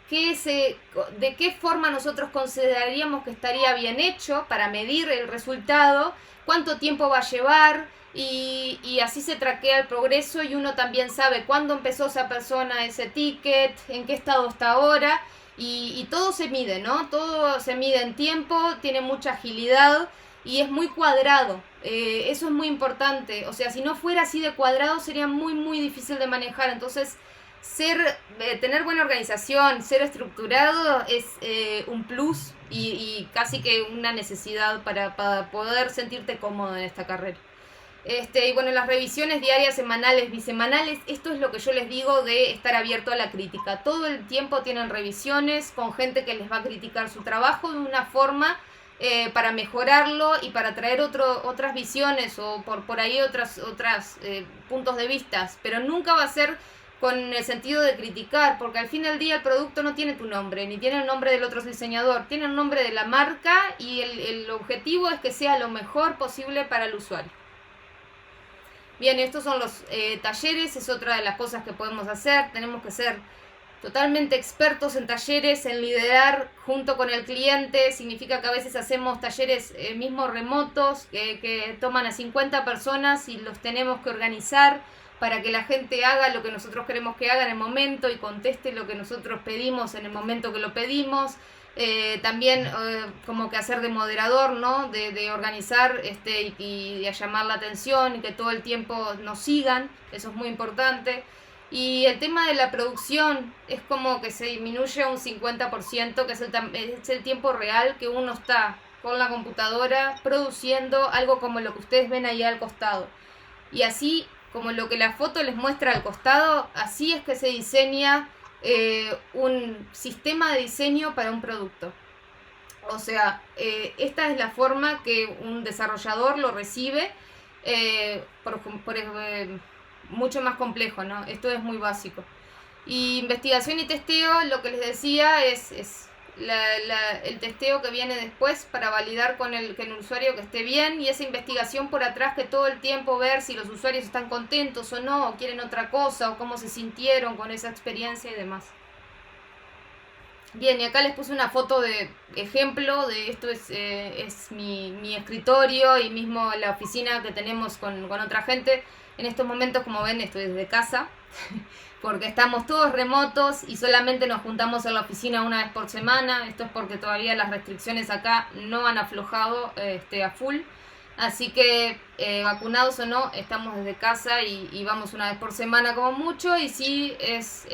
[SPEAKER 1] de qué forma nosotros consideraríamos que estaría bien hecho para medir el resultado, cuánto tiempo va a llevar y así se traquea el progreso y uno también sabe cuándo empezó esa persona ese ticket, en qué estado está ahora y todo se mide, ¿no? Todo se mide en tiempo, tiene mucha agilidad y es muy cuadrado. Eso es muy importante, o sea, si no fuera así de cuadrado sería muy muy difícil de manejar, entonces tener buena organización, ser estructurado es un plus y casi que una necesidad para poder sentirte cómodo en esta carrera. Y bueno, las revisiones diarias, semanales, bisemanales, esto es lo que yo les digo de estar abierto a la crítica. Todo el tiempo tienen revisiones con gente que les va a criticar su trabajo de una forma para mejorarlo y para traer otras visiones o por ahí otras puntos de vista, pero nunca va a ser con el sentido de criticar, porque al fin del día el producto no tiene tu nombre, ni tiene el nombre del otro diseñador, tiene el nombre de la marca y el objetivo es que sea lo mejor posible para el usuario. Bien, estos son los talleres, es otra de las cosas que podemos hacer, tenemos que ser totalmente expertos en talleres, en liderar junto con el cliente, significa que a veces hacemos talleres mismos remotos, que toman a 50 personas y los tenemos que organizar, para que la gente haga lo que nosotros queremos que haga en el momento y conteste lo que nosotros pedimos en el momento que lo pedimos. También como que hacer de moderador, ¿no? De organizar y de llamar la atención y que todo el tiempo nos sigan, eso es muy importante. Y el tema de la producción es como que se disminuye un 50%, que es el tiempo real que uno está con la computadora produciendo algo como lo que ustedes ven ahí al costado. Y así como lo que la foto les muestra al costado, así es que se diseña un sistema de diseño para un producto. O sea, esta es la forma que un desarrollador lo recibe, mucho más complejo, ¿no? Esto es muy básico. Y investigación y testeo, lo que les decía, es el testeo que viene después para validar con el usuario que esté bien, y esa investigación por atrás que todo el tiempo ver si los usuarios están contentos o no, o quieren otra cosa, o cómo se sintieron con esa experiencia y demás. Bien, y acá les puse una foto de ejemplo de esto. Es mi escritorio y mismo la oficina que tenemos con otra gente. En estos momentos, como ven, estoy desde casa porque estamos todos remotos y solamente nos juntamos en la oficina una vez por semana. Esto es porque todavía las restricciones acá no han aflojado a full. Así que vacunados o no, estamos desde casa y vamos una vez por semana como mucho. Y sí, es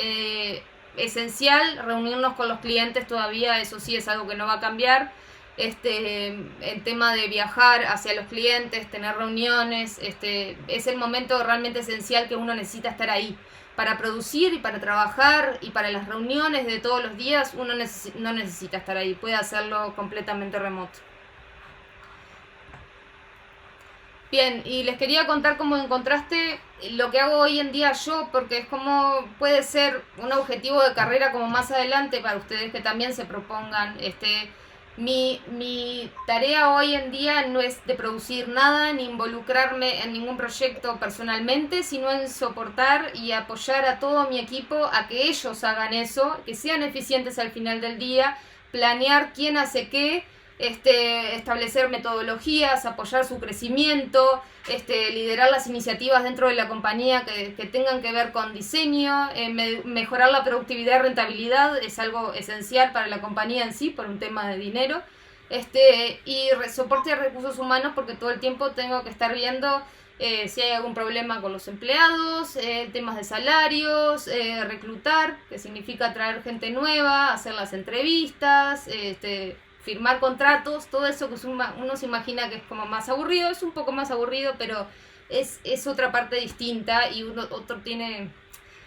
[SPEAKER 1] esencial reunirnos con los clientes todavía, eso sí es algo que no va a cambiar. El tema de viajar hacia los clientes, tener reuniones, es el momento realmente esencial que uno necesita estar ahí. Para producir y para trabajar y para las reuniones de todos los días, uno no necesita estar ahí, puede hacerlo completamente remoto. Bien, y les quería contar cómo encontraste lo que hago hoy en día yo, porque es como puede ser un objetivo de carrera como más adelante para ustedes que también se propongan. Mi tarea hoy en día no es de producir nada ni involucrarme en ningún proyecto personalmente, sino en soportar y apoyar a todo mi equipo a que ellos hagan eso, que sean eficientes al final del día, planear quién hace qué, establecer metodologías, apoyar su crecimiento, liderar las iniciativas dentro de la compañía que tengan que ver con diseño, mejorar la productividad y rentabilidad es algo esencial para la compañía en sí, por un tema de dinero, y soporte de recursos humanos porque todo el tiempo tengo que estar viendo si hay algún problema con los empleados, temas de salarios, reclutar, que significa traer gente nueva, hacer las entrevistas, firmar contratos, todo eso que uno se imagina que es como más aburrido, es un poco más aburrido, pero es otra parte distinta y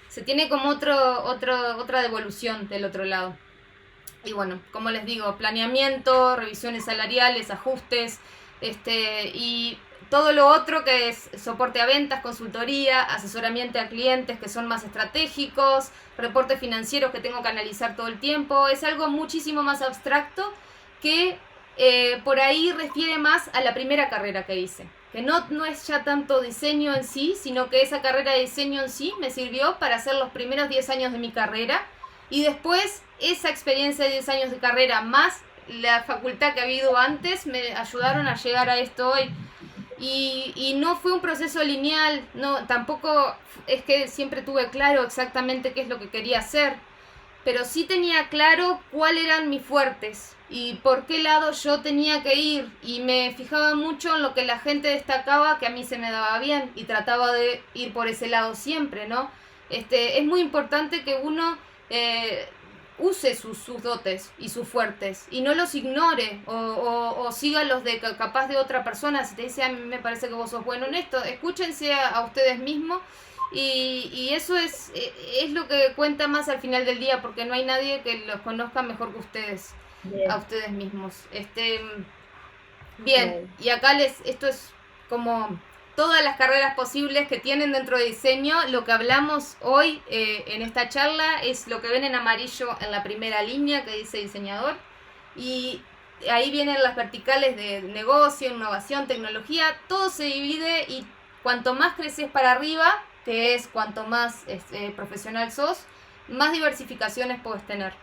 [SPEAKER 1] se tiene como otra devolución del otro lado. Y bueno, como les digo, planeamiento, revisiones salariales, ajustes, y todo lo otro que es soporte a ventas, consultoría, asesoramiento a clientes que son más estratégicos, reportes financieros que tengo que analizar todo el tiempo, es algo muchísimo más abstracto que por ahí refiere más a la primera carrera que hice, que no es ya tanto diseño en sí, sino que esa carrera de diseño en sí me sirvió para hacer los primeros 10 años de mi carrera y después esa experiencia de 10 años de carrera más la facultad que había ido antes me ayudaron a llegar a esto hoy. Y no fue un proceso lineal, no, tampoco es que siempre tuve claro exactamente qué es lo que quería hacer, pero sí tenía claro cuáles eran mis fuertes y por qué lado yo tenía que ir y me fijaba mucho en lo que la gente destacaba que a mí se me daba bien y trataba de ir por ese lado siempre, ¿no? Es muy importante que uno use sus dotes y sus fuertes y no los ignore o siga los de capaz de otra persona. Si te dice a mí me parece que vos sos bueno en esto, escúchense a ustedes mismos. Y eso es lo que cuenta más al final del día, porque no hay nadie que los conozca mejor que ustedes,
[SPEAKER 2] Bien.
[SPEAKER 1] a ustedes mismos. Bien, y acá esto es como todas las carreras posibles que tienen dentro de diseño. Lo que hablamos hoy en esta charla es lo que ven en amarillo en la primera línea que dice diseñador. Y ahí vienen las verticales de negocio, innovación, tecnología. Todo se divide y cuanto más creces para arriba, que es cuanto más profesional sos, más diversificaciones puedes tener.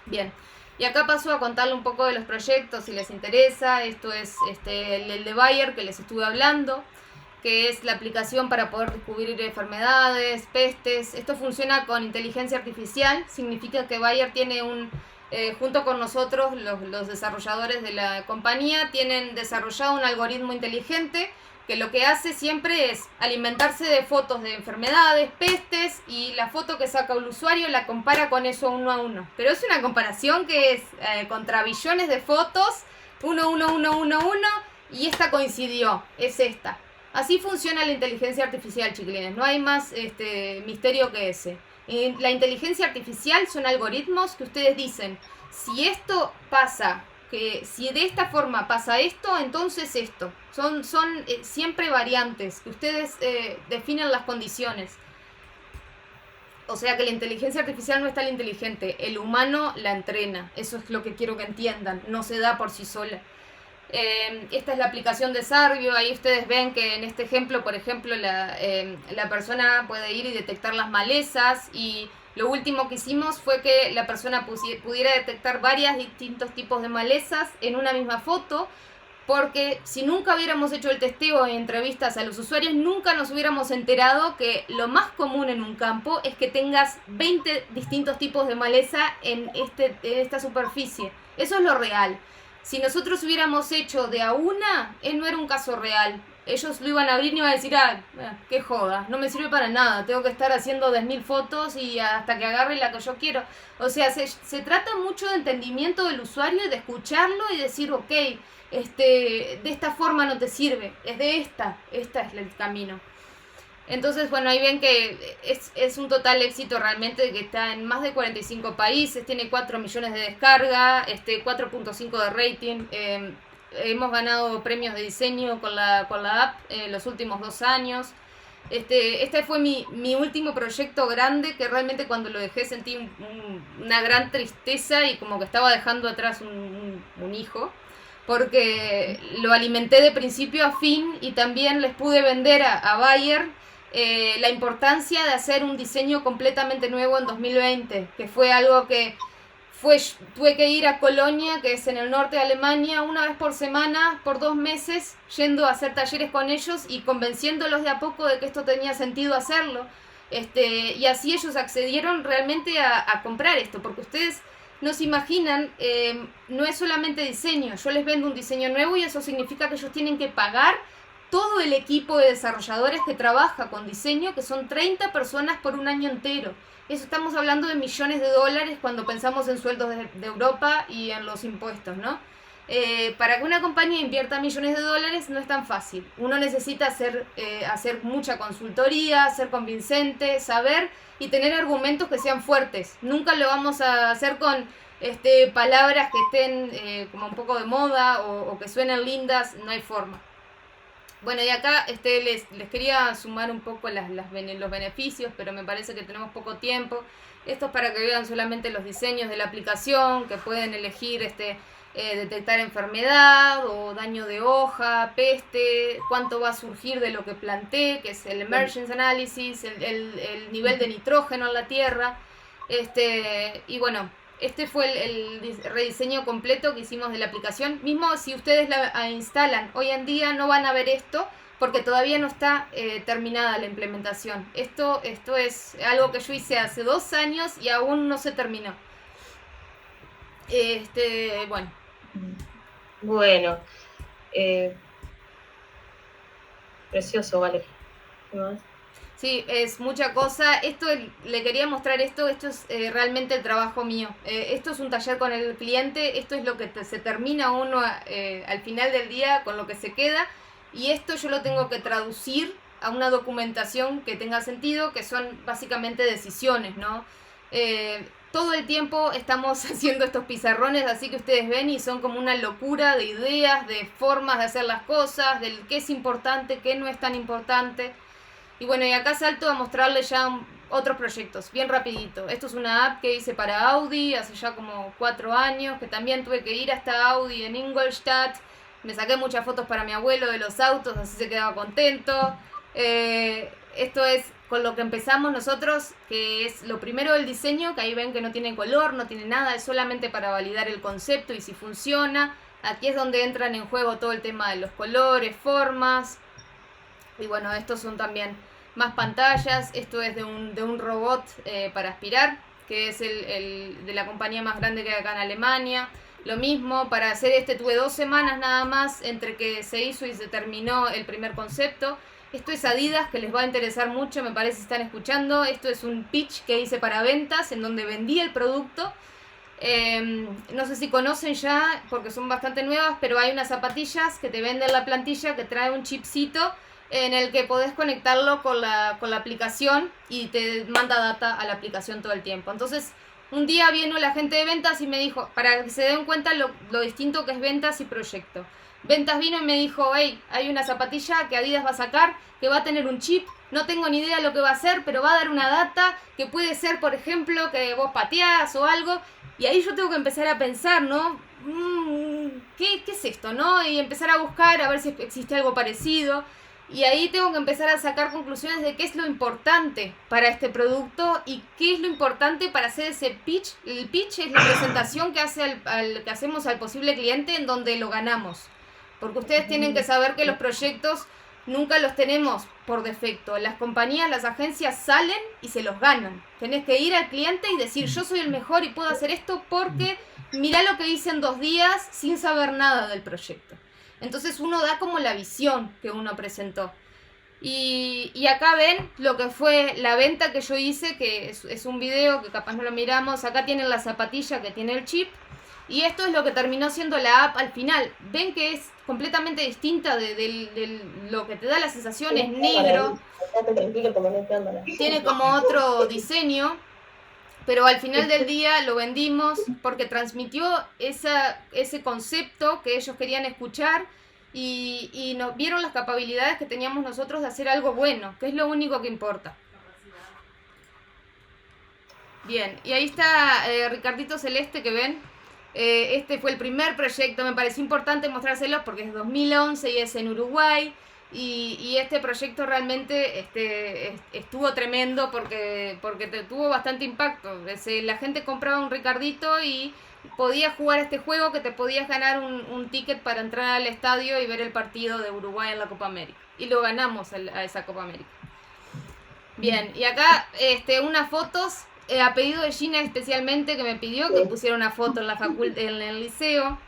[SPEAKER 1] Bien, y acá paso a contarle un poco de los proyectos si les interesa. Esto es el de Bayer que les estuve hablando, que es la aplicación para poder descubrir enfermedades, pestes. Esto funciona con inteligencia artificial, significa que Bayer tiene junto con nosotros, los desarrolladores de la compañía, tienen desarrollado un algoritmo inteligente que lo que hace siempre es alimentarse de fotos de enfermedades, pestes, y la foto que saca el usuario la compara con eso uno a uno. Pero es una comparación que es contra billones de fotos, uno, y esta coincidió, es esta. Así funciona la inteligencia artificial, chiquilines, no hay más misterio que ese. La inteligencia artificial son algoritmos que ustedes dicen, si esto pasa, que si de esta forma pasa esto, entonces esto. Son siempre variantes, que ustedes definen las condiciones. O sea que la inteligencia artificial no es tan inteligente, el humano la entrena. Eso es lo que quiero que entiendan, no se da por sí sola. Esta es la aplicación de Sarvio. Ahí ustedes ven que en este ejemplo, por ejemplo, la persona puede ir y detectar las malezas, y lo último que hicimos fue que la persona pudiera detectar varios distintos tipos de malezas en una misma foto, porque si nunca hubiéramos hecho el testeo en entrevistas a los usuarios, nunca nos hubiéramos enterado que lo más común en un campo es que tengas 20 distintos tipos de maleza en esta superficie. Eso es lo real. Si nosotros hubiéramos hecho de a una, no era un caso real. ellos lo iban a abrir y iban a decir, qué joda, no me sirve para nada, tengo que estar haciendo 10.000 fotos y hasta que agarre la que yo quiero. O sea, se trata mucho de entendimiento del usuario y de escucharlo y decir, ok, de esta forma no te sirve, es de esta es el camino. Entonces, bueno, ahí ven que es un total éxito realmente, que está en más de 45 países, tiene 4 millones de descarga, 4.5 de rating. Hemos ganado premios de diseño con la app los últimos 2 años. Este fue mi último proyecto grande, que realmente cuando lo dejé sentí una gran tristeza y como que estaba dejando atrás un hijo, porque lo alimenté de principio a fin y también les pude vender a Bayer la importancia de hacer un diseño completamente nuevo en 2020, que fue algo que tuve que ir a Colonia, que es en el norte de Alemania, una vez por semana, por 2 meses, yendo a hacer talleres con ellos y convenciéndolos de a poco de que esto tenía sentido hacerlo. Y así ellos accedieron realmente a comprar esto, porque ustedes no se imaginan, no es solamente diseño, yo les vendo un diseño nuevo y eso significa que ellos tienen que pagar todo el equipo de desarrolladores que trabaja con diseño, que son 30 personas por un año entero. Eso estamos hablando de millones de dólares cuando pensamos en sueldos de Europa y en los impuestos, ¿no? Para que una compañía invierta millones de dólares no es tan fácil. Uno necesita hacer mucha consultoría, ser convincente, saber y tener argumentos que sean fuertes. Nunca lo vamos a hacer con palabras que estén como un poco de moda o que suenen lindas, no hay forma. Bueno, y acá les quería sumar un poco los beneficios, pero me parece que tenemos poco tiempo. Esto es para que vean solamente los diseños de la aplicación, que pueden elegir detectar enfermedad o daño de hoja, peste, cuánto va a surgir de lo que planté, que es el emergence analysis, el nivel de nitrógeno en la tierra. Y bueno, este fue el rediseño completo que hicimos de la aplicación. Mismo si ustedes la instalan hoy en día no van a ver esto porque todavía no está terminada la implementación. Esto es algo que yo hice hace 2 años y aún no se terminó. Bueno.
[SPEAKER 2] Bueno. Precioso, vale. ¿Qué más?
[SPEAKER 1] Sí, es mucha cosa. Le quería mostrar esto es realmente el trabajo mío. Esto es un taller con el cliente, esto es lo que se termina uno al final del día, con lo que se queda, y esto yo lo tengo que traducir a una documentación que tenga sentido, que son básicamente decisiones, ¿no? Todo el tiempo estamos haciendo estos pizarrones, así que ustedes ven, y son como una locura de ideas, de formas de hacer las cosas, del qué es importante, qué no es tan importante. Y bueno, y acá salto a mostrarles ya otros proyectos, bien rapidito. Esto es una app que hice para Audi hace ya como 4 años, que también tuve que ir hasta Audi en Ingolstadt. Me saqué muchas fotos para mi abuelo de los autos, así se quedaba contento. Esto es con lo que empezamos nosotros, que es lo primero del diseño, que ahí ven que no tiene color, no tiene nada, es solamente para validar el concepto y si funciona. Aquí es donde entran en juego todo el tema de los colores, formas. Y bueno, estos son también más pantallas. Esto es de un robot para aspirar, que es el de la compañía más grande que hay acá en Alemania. Lo mismo, para hacer tuve 2 semanas nada más entre que se hizo y se terminó el primer concepto. Esto es Adidas, que les va a interesar mucho, me parece, si están escuchando. Esto es un pitch que hice para ventas, en donde vendí el producto. No sé si conocen ya, porque son bastante nuevas, pero hay unas zapatillas que te venden la plantilla que trae un chipcito en el que podés conectarlo con la aplicación y te manda data a la aplicación todo el tiempo. Entonces, un día vino la gente de ventas y me dijo, para que se den cuenta lo distinto que es ventas y proyecto. Ventas vino y me dijo, hey, hay una zapatilla que Adidas va a sacar, que va a tener un chip, no tengo ni idea de lo que va a hacer, pero va a dar una data que puede ser, por ejemplo, que vos pateás o algo. Y ahí yo tengo que empezar a pensar, ¿no? ¿Qué es esto, no? Y empezar a buscar, a ver si existe algo parecido. Y ahí tengo que empezar a sacar conclusiones de qué es lo importante para este producto y qué es lo importante para hacer ese pitch. El pitch es la presentación que hacemos al posible cliente en donde lo ganamos. Porque ustedes tienen que saber que los proyectos nunca los tenemos por defecto. Las compañías, las agencias salen y se los ganan. Tenés que ir al cliente y decir, yo soy el mejor y puedo hacer esto porque mirá lo que hice en 2 días sin saber nada del proyecto. Entonces uno da como la visión que uno presentó. Y acá ven lo que fue la venta que yo hice, que es un video que capaz no lo miramos. Acá tienen la zapatilla que tiene el chip. Y esto es lo que terminó siendo la app al final. Ven que es completamente distinta de lo que te da la sensación, es negro. Tiene como otro diseño. Pero al final del día lo vendimos porque transmitió ese concepto que ellos querían escuchar y nos vieron las capacidades que teníamos nosotros de hacer algo bueno, que es lo único que importa. Bien, y ahí está Ricardito Celeste que ven. Este fue el primer proyecto, me pareció importante mostrárselos porque es 2011 y es en Uruguay. Y este proyecto realmente estuvo tremendo porque tuvo bastante impacto. La gente compraba un Ricardito y podías jugar este juego que te podías ganar un ticket para entrar al estadio y ver el partido de Uruguay en la Copa América. Y lo ganamos a esa Copa América. Bien, y acá unas fotos a pedido de Gina especialmente, que me pidió que pusiera una foto en el liceo.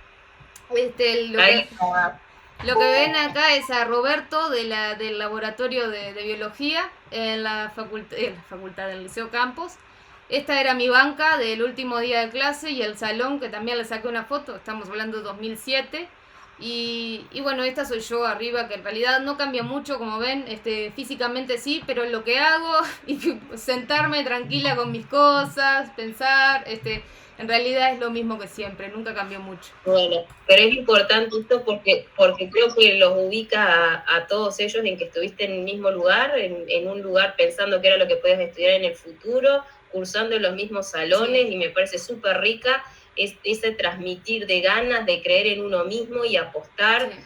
[SPEAKER 1] Lo que ven acá es a Roberto del laboratorio de biología en la facultad del Liceo Campos. Esta era mi banca del último día de clase y el salón, que también le saqué una foto, estamos hablando de 2007. Y bueno, esta soy yo arriba, que en realidad no cambia mucho, como ven, físicamente sí, pero lo que hago, y sentarme tranquila con mis cosas, pensar, en realidad es lo mismo que siempre, nunca cambió mucho.
[SPEAKER 2] Bueno, pero es importante esto porque creo que los ubica a todos ellos en que estuviste en el mismo lugar, en un lugar pensando que era lo que podías estudiar en el futuro, cursando en los mismos salones, sí. Y me parece súper rica ese transmitir de ganas, de creer en uno mismo y apostar. Sí.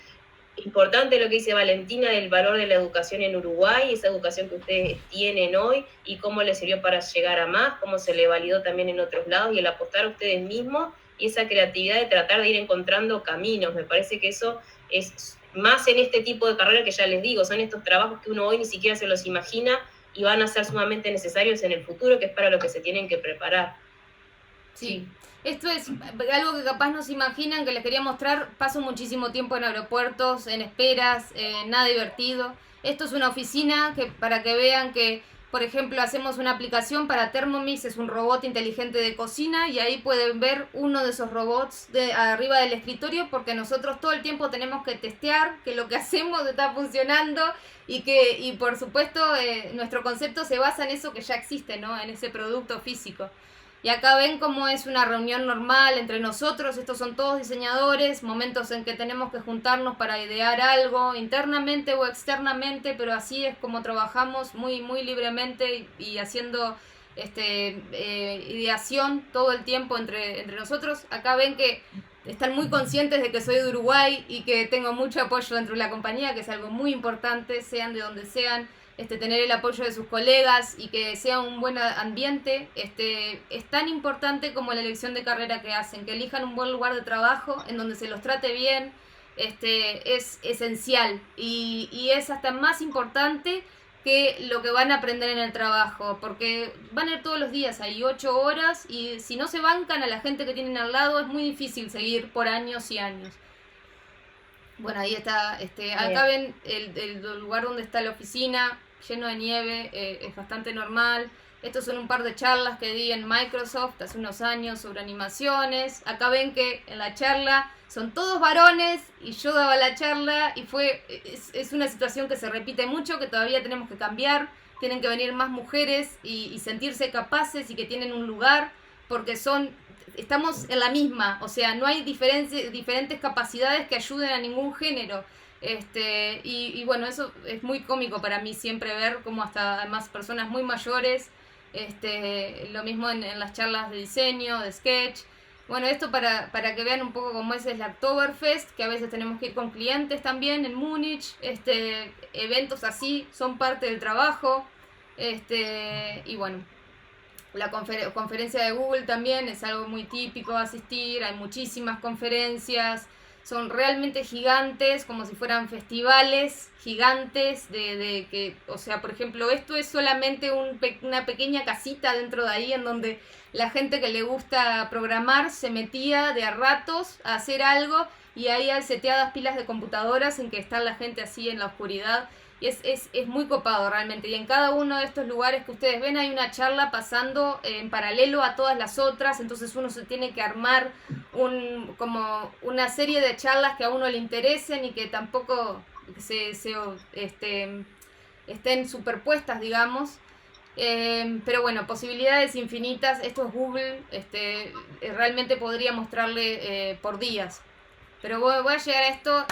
[SPEAKER 2] Importante lo que dice Valentina del valor de la educación en Uruguay, esa educación que ustedes tienen hoy y cómo les sirvió para llegar a más, cómo se le validó también en otros lados y el apostar a ustedes mismos y esa creatividad de tratar de ir encontrando caminos. Me parece que eso es más en este tipo de carrera que ya les digo, son estos trabajos que uno hoy ni siquiera se los imagina y van a ser sumamente necesarios en el futuro, que es para lo que se tienen que preparar.
[SPEAKER 1] Sí. Esto es algo que capaz no se imaginan, que les quería mostrar. Paso muchísimo tiempo en aeropuertos, en esperas, nada divertido. Esto es una oficina para que vean que, por ejemplo, hacemos una aplicación para Thermomix, es un robot inteligente de cocina, y ahí pueden ver uno de esos robots arriba del escritorio, porque nosotros todo el tiempo tenemos que testear que lo que hacemos está funcionando y por supuesto nuestro concepto se basa en eso que ya existe, ¿no? En ese producto físico. Y acá ven cómo es una reunión normal entre nosotros, estos son todos diseñadores, momentos en que tenemos que juntarnos para idear algo internamente o externamente, pero así es como trabajamos muy, muy libremente y haciendo ideación todo el tiempo entre nosotros. Acá ven que están muy conscientes de que soy de Uruguay y que tengo mucho apoyo dentro de la compañía, que es algo muy importante, sean de donde sean. Tener el apoyo de sus colegas y que sea un buen ambiente es tan importante como la elección de carrera que hacen, que elijan un buen lugar de trabajo en donde se los trate bien, es esencial y es hasta más importante que lo que van a aprender en el trabajo, porque van a ir todos los días, hay 8 horas y si no se bancan a la gente que tienen al lado es muy difícil seguir por años y años. Bueno, ahí está, acá ven el lugar donde está la oficina, lleno de nieve, es bastante normal. Estos son un par de charlas que di en Microsoft hace unos años sobre animaciones. Acá ven que en la charla son todos varones y yo daba la charla y es una situación que se repite mucho, que todavía tenemos que cambiar. Tienen que venir más mujeres y sentirse capaces y que tienen un lugar, porque estamos en la misma, o sea, no hay diferentes capacidades que ayuden a ningún género. Y bueno, eso es muy cómico para mí siempre ver cómo hasta además personas muy mayores, lo mismo en las charlas de diseño, de sketch. Bueno, esto para que vean un poco cómo es la Oktoberfest, que a veces tenemos que ir con clientes también en Múnich, eventos así son parte del trabajo, y bueno. La conferencia de Google también es algo muy típico asistir, hay muchísimas conferencias, son realmente gigantes, como si fueran festivales gigantes de que, o sea, por ejemplo, esto es solamente una pequeña casita dentro de ahí en donde la gente que le gusta programar se metía de a ratos a hacer algo y ahí hay seteadas pilas de computadoras en que está la gente así en la oscuridad. Y es muy copado realmente. Y en cada uno de estos lugares que ustedes ven hay una charla pasando en paralelo a todas las otras. Entonces uno se tiene que armar como una serie de charlas que a uno le interesen y que tampoco estén superpuestas, digamos. Pero bueno, posibilidades infinitas. Esto es Google. Realmente podría mostrarle por días. Pero voy a llegar a esto...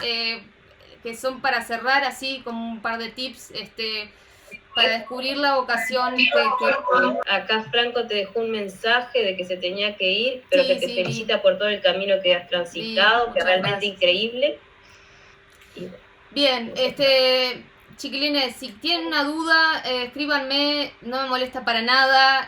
[SPEAKER 1] que son para cerrar así como un par de tips para descubrir la vocación que...
[SPEAKER 2] Acá Franco te dejó un mensaje de que se tenía que ir, pero
[SPEAKER 1] Sí,
[SPEAKER 2] que te
[SPEAKER 1] sí,
[SPEAKER 2] felicita por todo el camino que has transitado,
[SPEAKER 1] Sí,
[SPEAKER 2] que
[SPEAKER 1] muchas
[SPEAKER 2] realmente
[SPEAKER 1] gracias.
[SPEAKER 2] increíble.
[SPEAKER 1] Bien, chiquilines, si tienen una duda, escríbanme, no me molesta para nada.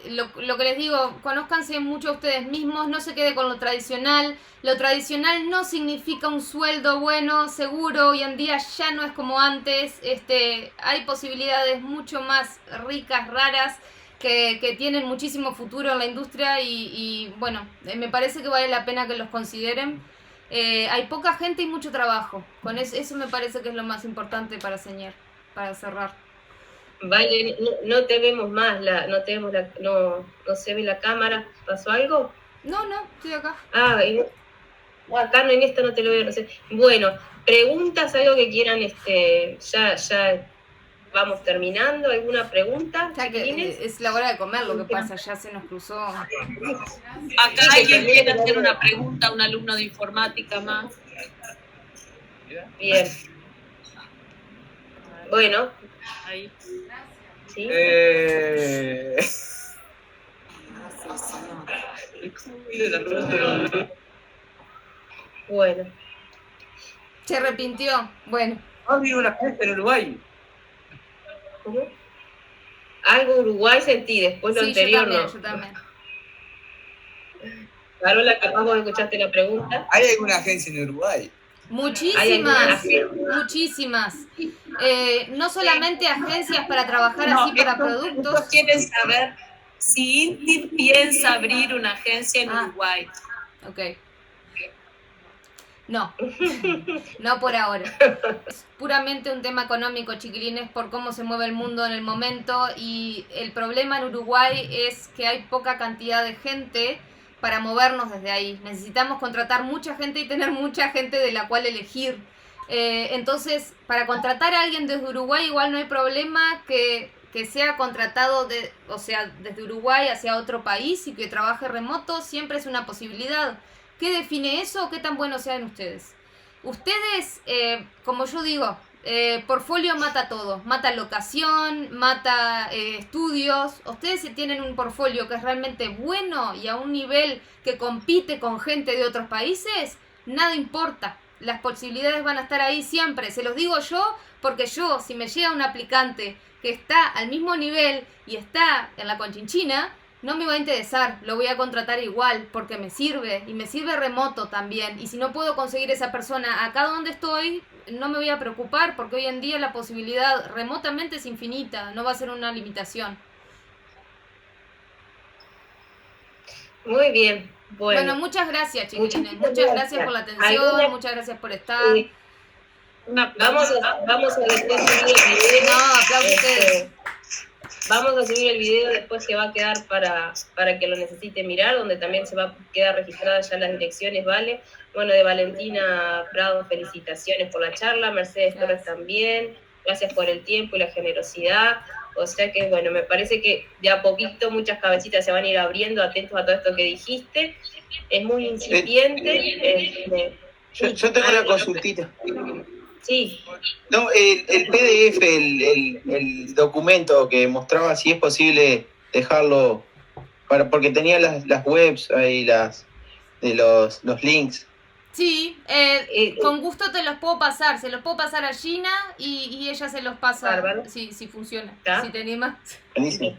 [SPEAKER 1] Lo que les digo, conózcanse mucho ustedes mismos, no se quede con lo tradicional. Lo tradicional no significa un sueldo bueno, seguro, hoy en día ya no es como antes. Hay posibilidades mucho más ricas, raras, que tienen muchísimo futuro en la industria y bueno, me parece que vale la pena que los consideren. Hay poca gente y mucho trabajo. Con eso me parece que es lo más importante para cerrar.
[SPEAKER 2] Vale, no te vemos más, no se ve la cámara. ¿Pasó algo?
[SPEAKER 1] No, estoy acá.
[SPEAKER 2] Acá en esta no te lo veo, no sé. Bueno, preguntas, algo que quieran, ya vamos terminando. ¿Alguna pregunta,
[SPEAKER 1] Ya que
[SPEAKER 2] chiquilines?
[SPEAKER 1] es la hora de comer, lo que pasa, ya se nos cruzó.
[SPEAKER 5] Acá alguien quiere hacer una pregunta, un alumno de informática más.
[SPEAKER 2] Bien. Bueno.
[SPEAKER 5] Ahí.
[SPEAKER 2] ¿Sí? Bueno.
[SPEAKER 1] Se arrepintió. Bueno.
[SPEAKER 4] ¿Has una fiesta en Uruguay?
[SPEAKER 2] ¿Cómo? Algo Uruguay sentí, después lo
[SPEAKER 1] Sí,
[SPEAKER 2] anterior
[SPEAKER 1] yo también.
[SPEAKER 2] Carola, capaz vos escuchaste la pregunta.
[SPEAKER 4] ¿Hay alguna agencia en Uruguay?
[SPEAKER 1] Muchísimas. No solamente agencias para trabajar así para productos.
[SPEAKER 5] Estos quieren saber si Inti piensa abrir una agencia en Uruguay.
[SPEAKER 1] Ok. No por ahora. Es puramente un tema económico, chiquilines, por cómo se mueve el mundo en el momento y el problema en Uruguay es que hay poca cantidad de gente para movernos desde ahí. Necesitamos contratar mucha gente y tener mucha gente de la cual elegir. Entonces, para contratar a alguien desde Uruguay igual no hay problema que sea contratado desde Uruguay hacia otro país y que trabaje remoto, siempre es una posibilidad. ¿Qué define eso o qué tan buenos sean ustedes? Ustedes, como yo digo, portfolio mata todo. Mata locación, mata estudios. Ustedes si tienen un portfolio que es realmente bueno y a un nivel que compite con gente de otros países, nada importa. Las posibilidades van a estar ahí siempre. Se los digo yo porque si me llega un aplicante que está al mismo nivel y está en la Conchinchina, no me va a interesar, lo voy a contratar igual porque me sirve y me sirve remoto también. Y si no puedo conseguir esa persona acá donde estoy, no me voy a preocupar porque hoy en día la posibilidad remotamente es infinita, no va a ser una limitación.
[SPEAKER 2] Muy bien.
[SPEAKER 1] Bueno, muchas gracias, chiquilines. Muchas gracias por la atención, muchas gracias por estar.
[SPEAKER 2] Vamos a después subir el video.
[SPEAKER 1] No, aplausos ustedes.
[SPEAKER 2] Vamos a subir el video después que va a quedar para que lo necesite mirar, donde también se va a quedar registradas ya las direcciones, ¿vale? Bueno, de Valentina Prado, felicitaciones por la charla, Mercedes Torres también, gracias por el tiempo y la generosidad. O sea que, bueno, me parece que de a poquito muchas cabecitas se van a ir abriendo, atentos a todo esto que dijiste. Es muy incipiente.
[SPEAKER 6] Yo tengo una consultita.
[SPEAKER 2] Sí.
[SPEAKER 6] No, el PDF, el documento que mostraba, si es posible dejarlo, porque tenía las webs ahí, de los links.
[SPEAKER 1] Sí, con gusto te los puedo pasar, se los puedo pasar a Gina y ella se los pasa si funciona, si te animas.
[SPEAKER 6] Buenísimo.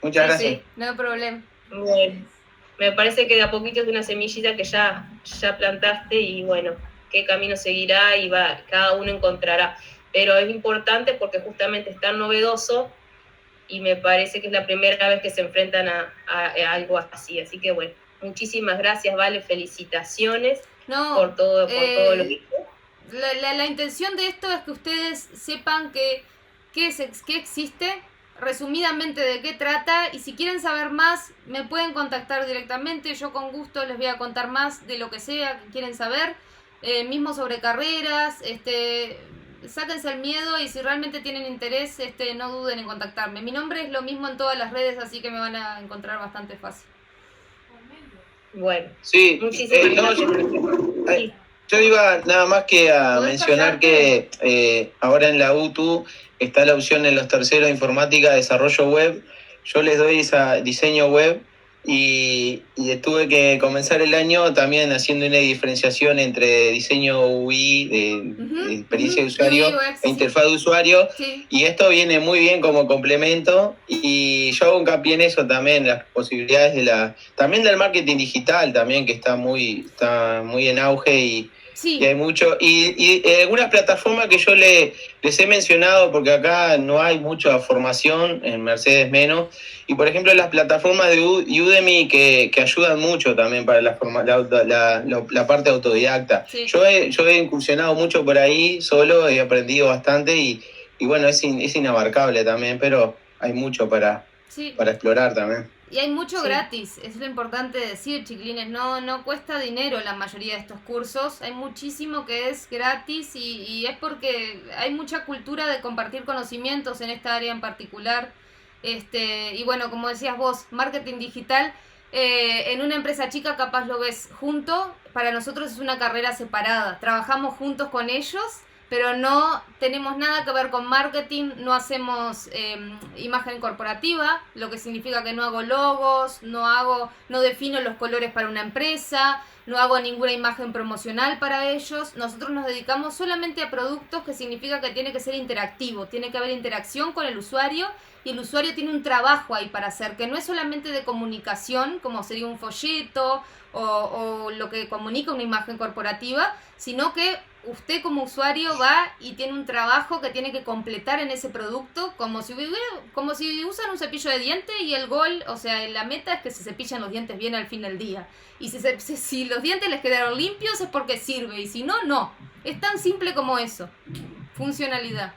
[SPEAKER 6] Muchas gracias.
[SPEAKER 1] Sí, no hay problema.
[SPEAKER 2] Bueno. me parece que de a poquito es una semillita que ya plantaste y bueno, qué camino seguirá y cada uno encontrará. Pero es importante porque justamente es tan novedoso y me parece que es la primera vez que se enfrentan a algo así. Así que bueno, muchísimas gracias, Vale, felicitaciones por todo lo que...
[SPEAKER 1] La intención de esto es que ustedes sepan qué existe, resumidamente de qué trata, y si quieren saber más me pueden contactar directamente, yo con gusto les voy a contar más de lo que sea que quieren saber, mismo sobre carreras, sáquense el miedo y si realmente tienen interés, no duden en contactarme. Mi nombre es lo mismo en todas las redes, así que me van a encontrar bastante fácil.
[SPEAKER 2] Bueno,
[SPEAKER 6] sí,
[SPEAKER 2] muchísimas gracias.
[SPEAKER 6] Yo iba nada más que a mencionar que ahora en la UTU está la opción en los terceros de informática, desarrollo web. Yo les doy esa diseño web y tuve que comenzar el año también haciendo una diferenciación entre diseño UI, de experiencia de usuario, e interfaz de usuario. Sí. Y esto viene muy bien como complemento y yo hago hincapié en eso también, las posibilidades también del marketing digital también, que está muy en auge y hay mucho, y algunas plataformas que yo les he mencionado, porque acá no hay mucha formación, en Mercedes menos, y por ejemplo las plataformas de Udemy que ayudan mucho también para la parte autodidacta. Sí. Yo he incursionado mucho por ahí solo, he aprendido bastante y bueno, es inabarcable también, pero hay mucho para explorar también.
[SPEAKER 1] Y hay mucho gratis, es lo importante decir, chiquilines, no cuesta dinero la mayoría de estos cursos, hay muchísimo que es gratis y es porque hay mucha cultura de compartir conocimientos en esta área en particular, y bueno, como decías vos, marketing digital, en una empresa chica capaz lo ves junto, para nosotros es una carrera separada, trabajamos juntos con ellos, pero no tenemos nada que ver con marketing, no hacemos imagen corporativa, lo que significa que no hago logos, no defino los colores para una empresa, no hago ninguna imagen promocional para ellos. Nosotros nos dedicamos solamente a productos, que significa que tiene que ser interactivo, tiene que haber interacción con el usuario y el usuario tiene un trabajo ahí para hacer, que no es solamente de comunicación, como sería un folleto o lo que comunica una imagen corporativa, sino que usted como usuario va y tiene un trabajo que tiene que completar en ese producto, como si usan un cepillo de dientes y el gol, o sea, la meta es que se cepillan los dientes bien al fin del día. Y si los dientes les quedaron limpios es porque sirve, y si no, no. Es tan simple como eso. Funcionalidad.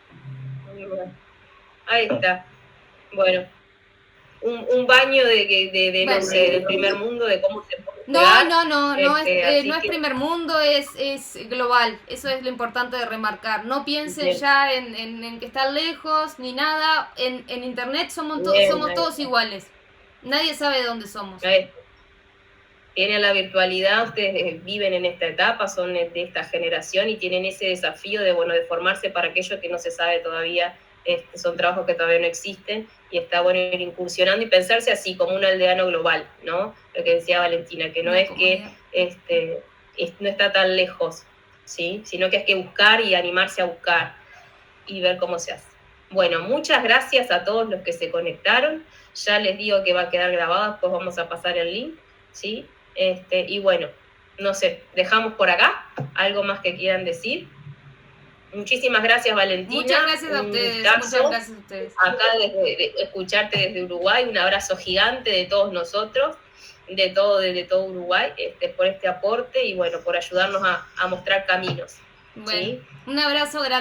[SPEAKER 2] Ahí está. Bueno, un baño no sé, del primer mundo, de cómo se puede pegar.
[SPEAKER 1] No es primer mundo, es global. Eso es lo importante de remarcar. No piensen ya en que están lejos ni nada. En internet somos todos iguales. Nadie sabe de dónde somos.
[SPEAKER 2] Tienen la virtualidad, ustedes viven en esta etapa, son de esta generación y tienen ese desafío de formarse para aquello que no se sabe todavía. Son trabajos que todavía no existen y está bueno ir incursionando y pensarse así como un aldeano global, ¿no? Lo que decía Valentina, que no es que no está tan lejos, ¿sí? Sino que hay que buscar y animarse a buscar y ver cómo se hace. Bueno, muchas gracias a todos los que se conectaron. Ya les digo que va a quedar grabado, después vamos a pasar el link, ¿sí? Y bueno, no sé, dejamos por acá. ¿Algo más que quieran decir? Muchísimas gracias, Valentina.
[SPEAKER 1] Muchas gracias a ustedes.
[SPEAKER 2] Acá escucharte desde Uruguay, un abrazo gigante de todos nosotros, de todo Uruguay, por este aporte y bueno, por ayudarnos a mostrar caminos.
[SPEAKER 1] Bueno,
[SPEAKER 2] ¿sí?
[SPEAKER 1] Un abrazo grande.